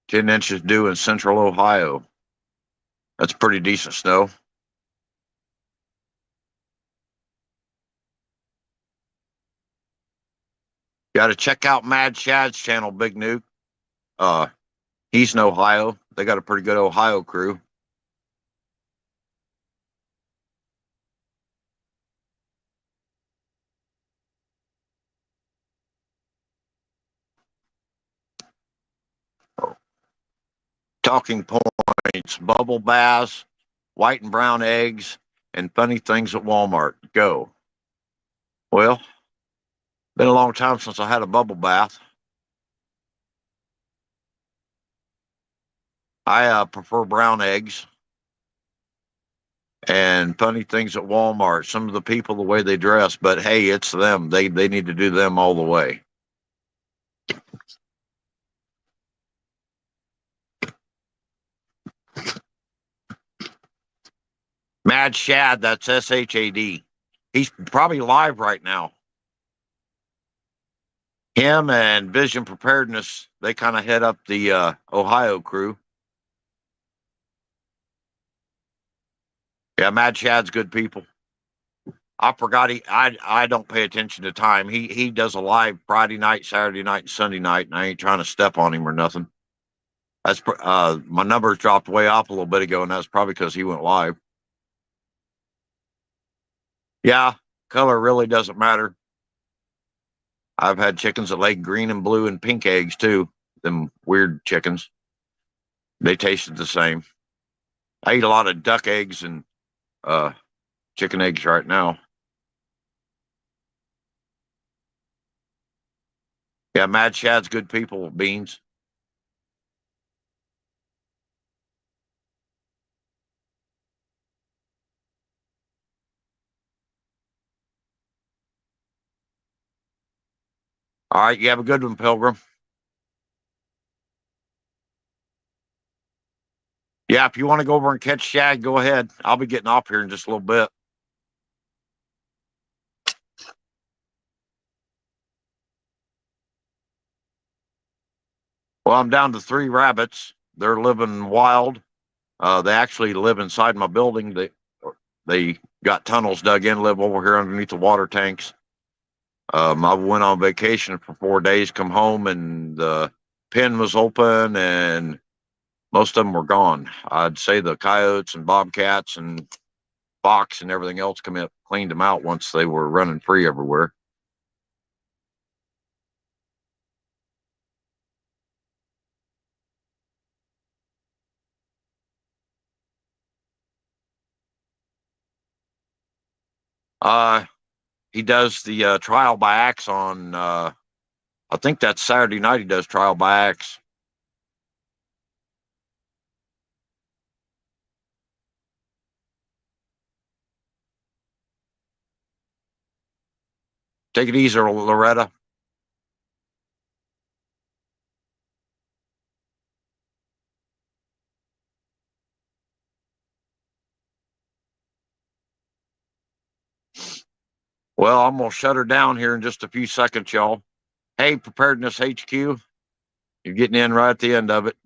Ten inches due in central Ohio. That's pretty decent snow. You got to check out Mad Shad's channel, Big Nuke. He's in Ohio. They got a pretty good Ohio crew. Talking points, bubble baths, white and brown eggs, and funny things at Walmart. Go. Well, been a long time since I had a bubble bath. I prefer brown eggs and funny things at Walmart. Some of the people, the way they dress, but hey, it's them. They need to do them all the way. Mad Shad, that's SHAD. He's probably live right now. Him and Vision Preparedness, they kind of head up the Ohio crew. Yeah, Mad Shad's good people. I forgot I don't pay attention to time. He does a live Friday night, Saturday night, and Sunday night, and I ain't trying to step on him or nothing. That's my numbers dropped way off a little bit ago, and that's probably because he went live. Yeah, color really doesn't matter. I've had chickens that lay green and blue and pink eggs too. Them weird chickens. They tasted the same. I eat a lot of duck eggs and chicken eggs right now. Yeah, Mad Shad's good people, Beans. All right, you have a good one, Pilgrim. Yeah, if you want to go over and catch Shad, go ahead. I'll be getting off here in just a little bit. Well, I'm down to 3 rabbits. They're living wild. They actually live inside my building. They got tunnels dug in, live over here underneath the water tanks. I went on vacation for 4 days, come home, and the pen was open, and most of them were gone. I'd say the coyotes and bobcats and fox and everything else come in, cleaned them out once they were running free everywhere. He does the trial by axe on, I think that's Saturday night. He does trial by axe. Take it easy, Loretta. Well, I'm going to shut her down here in just a few seconds, y'all. Hey, Preparedness HQ, you're getting in right at the end of it.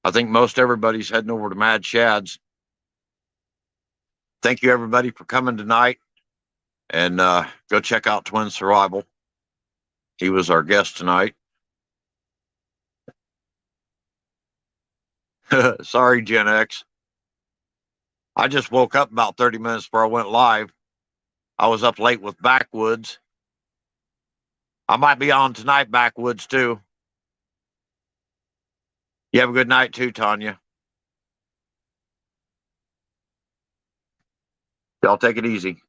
I think most everybody's heading over to Mad Shad's. Thank you, everybody, for coming tonight. And go check out Twin Survival. He was our guest tonight. Sorry, Gen X. I just woke up about 30 minutes before I went live. I was up late with Backwoods. I might be on tonight, Backwoods, too. You have a good night, too, Tanya. Y'all take it easy.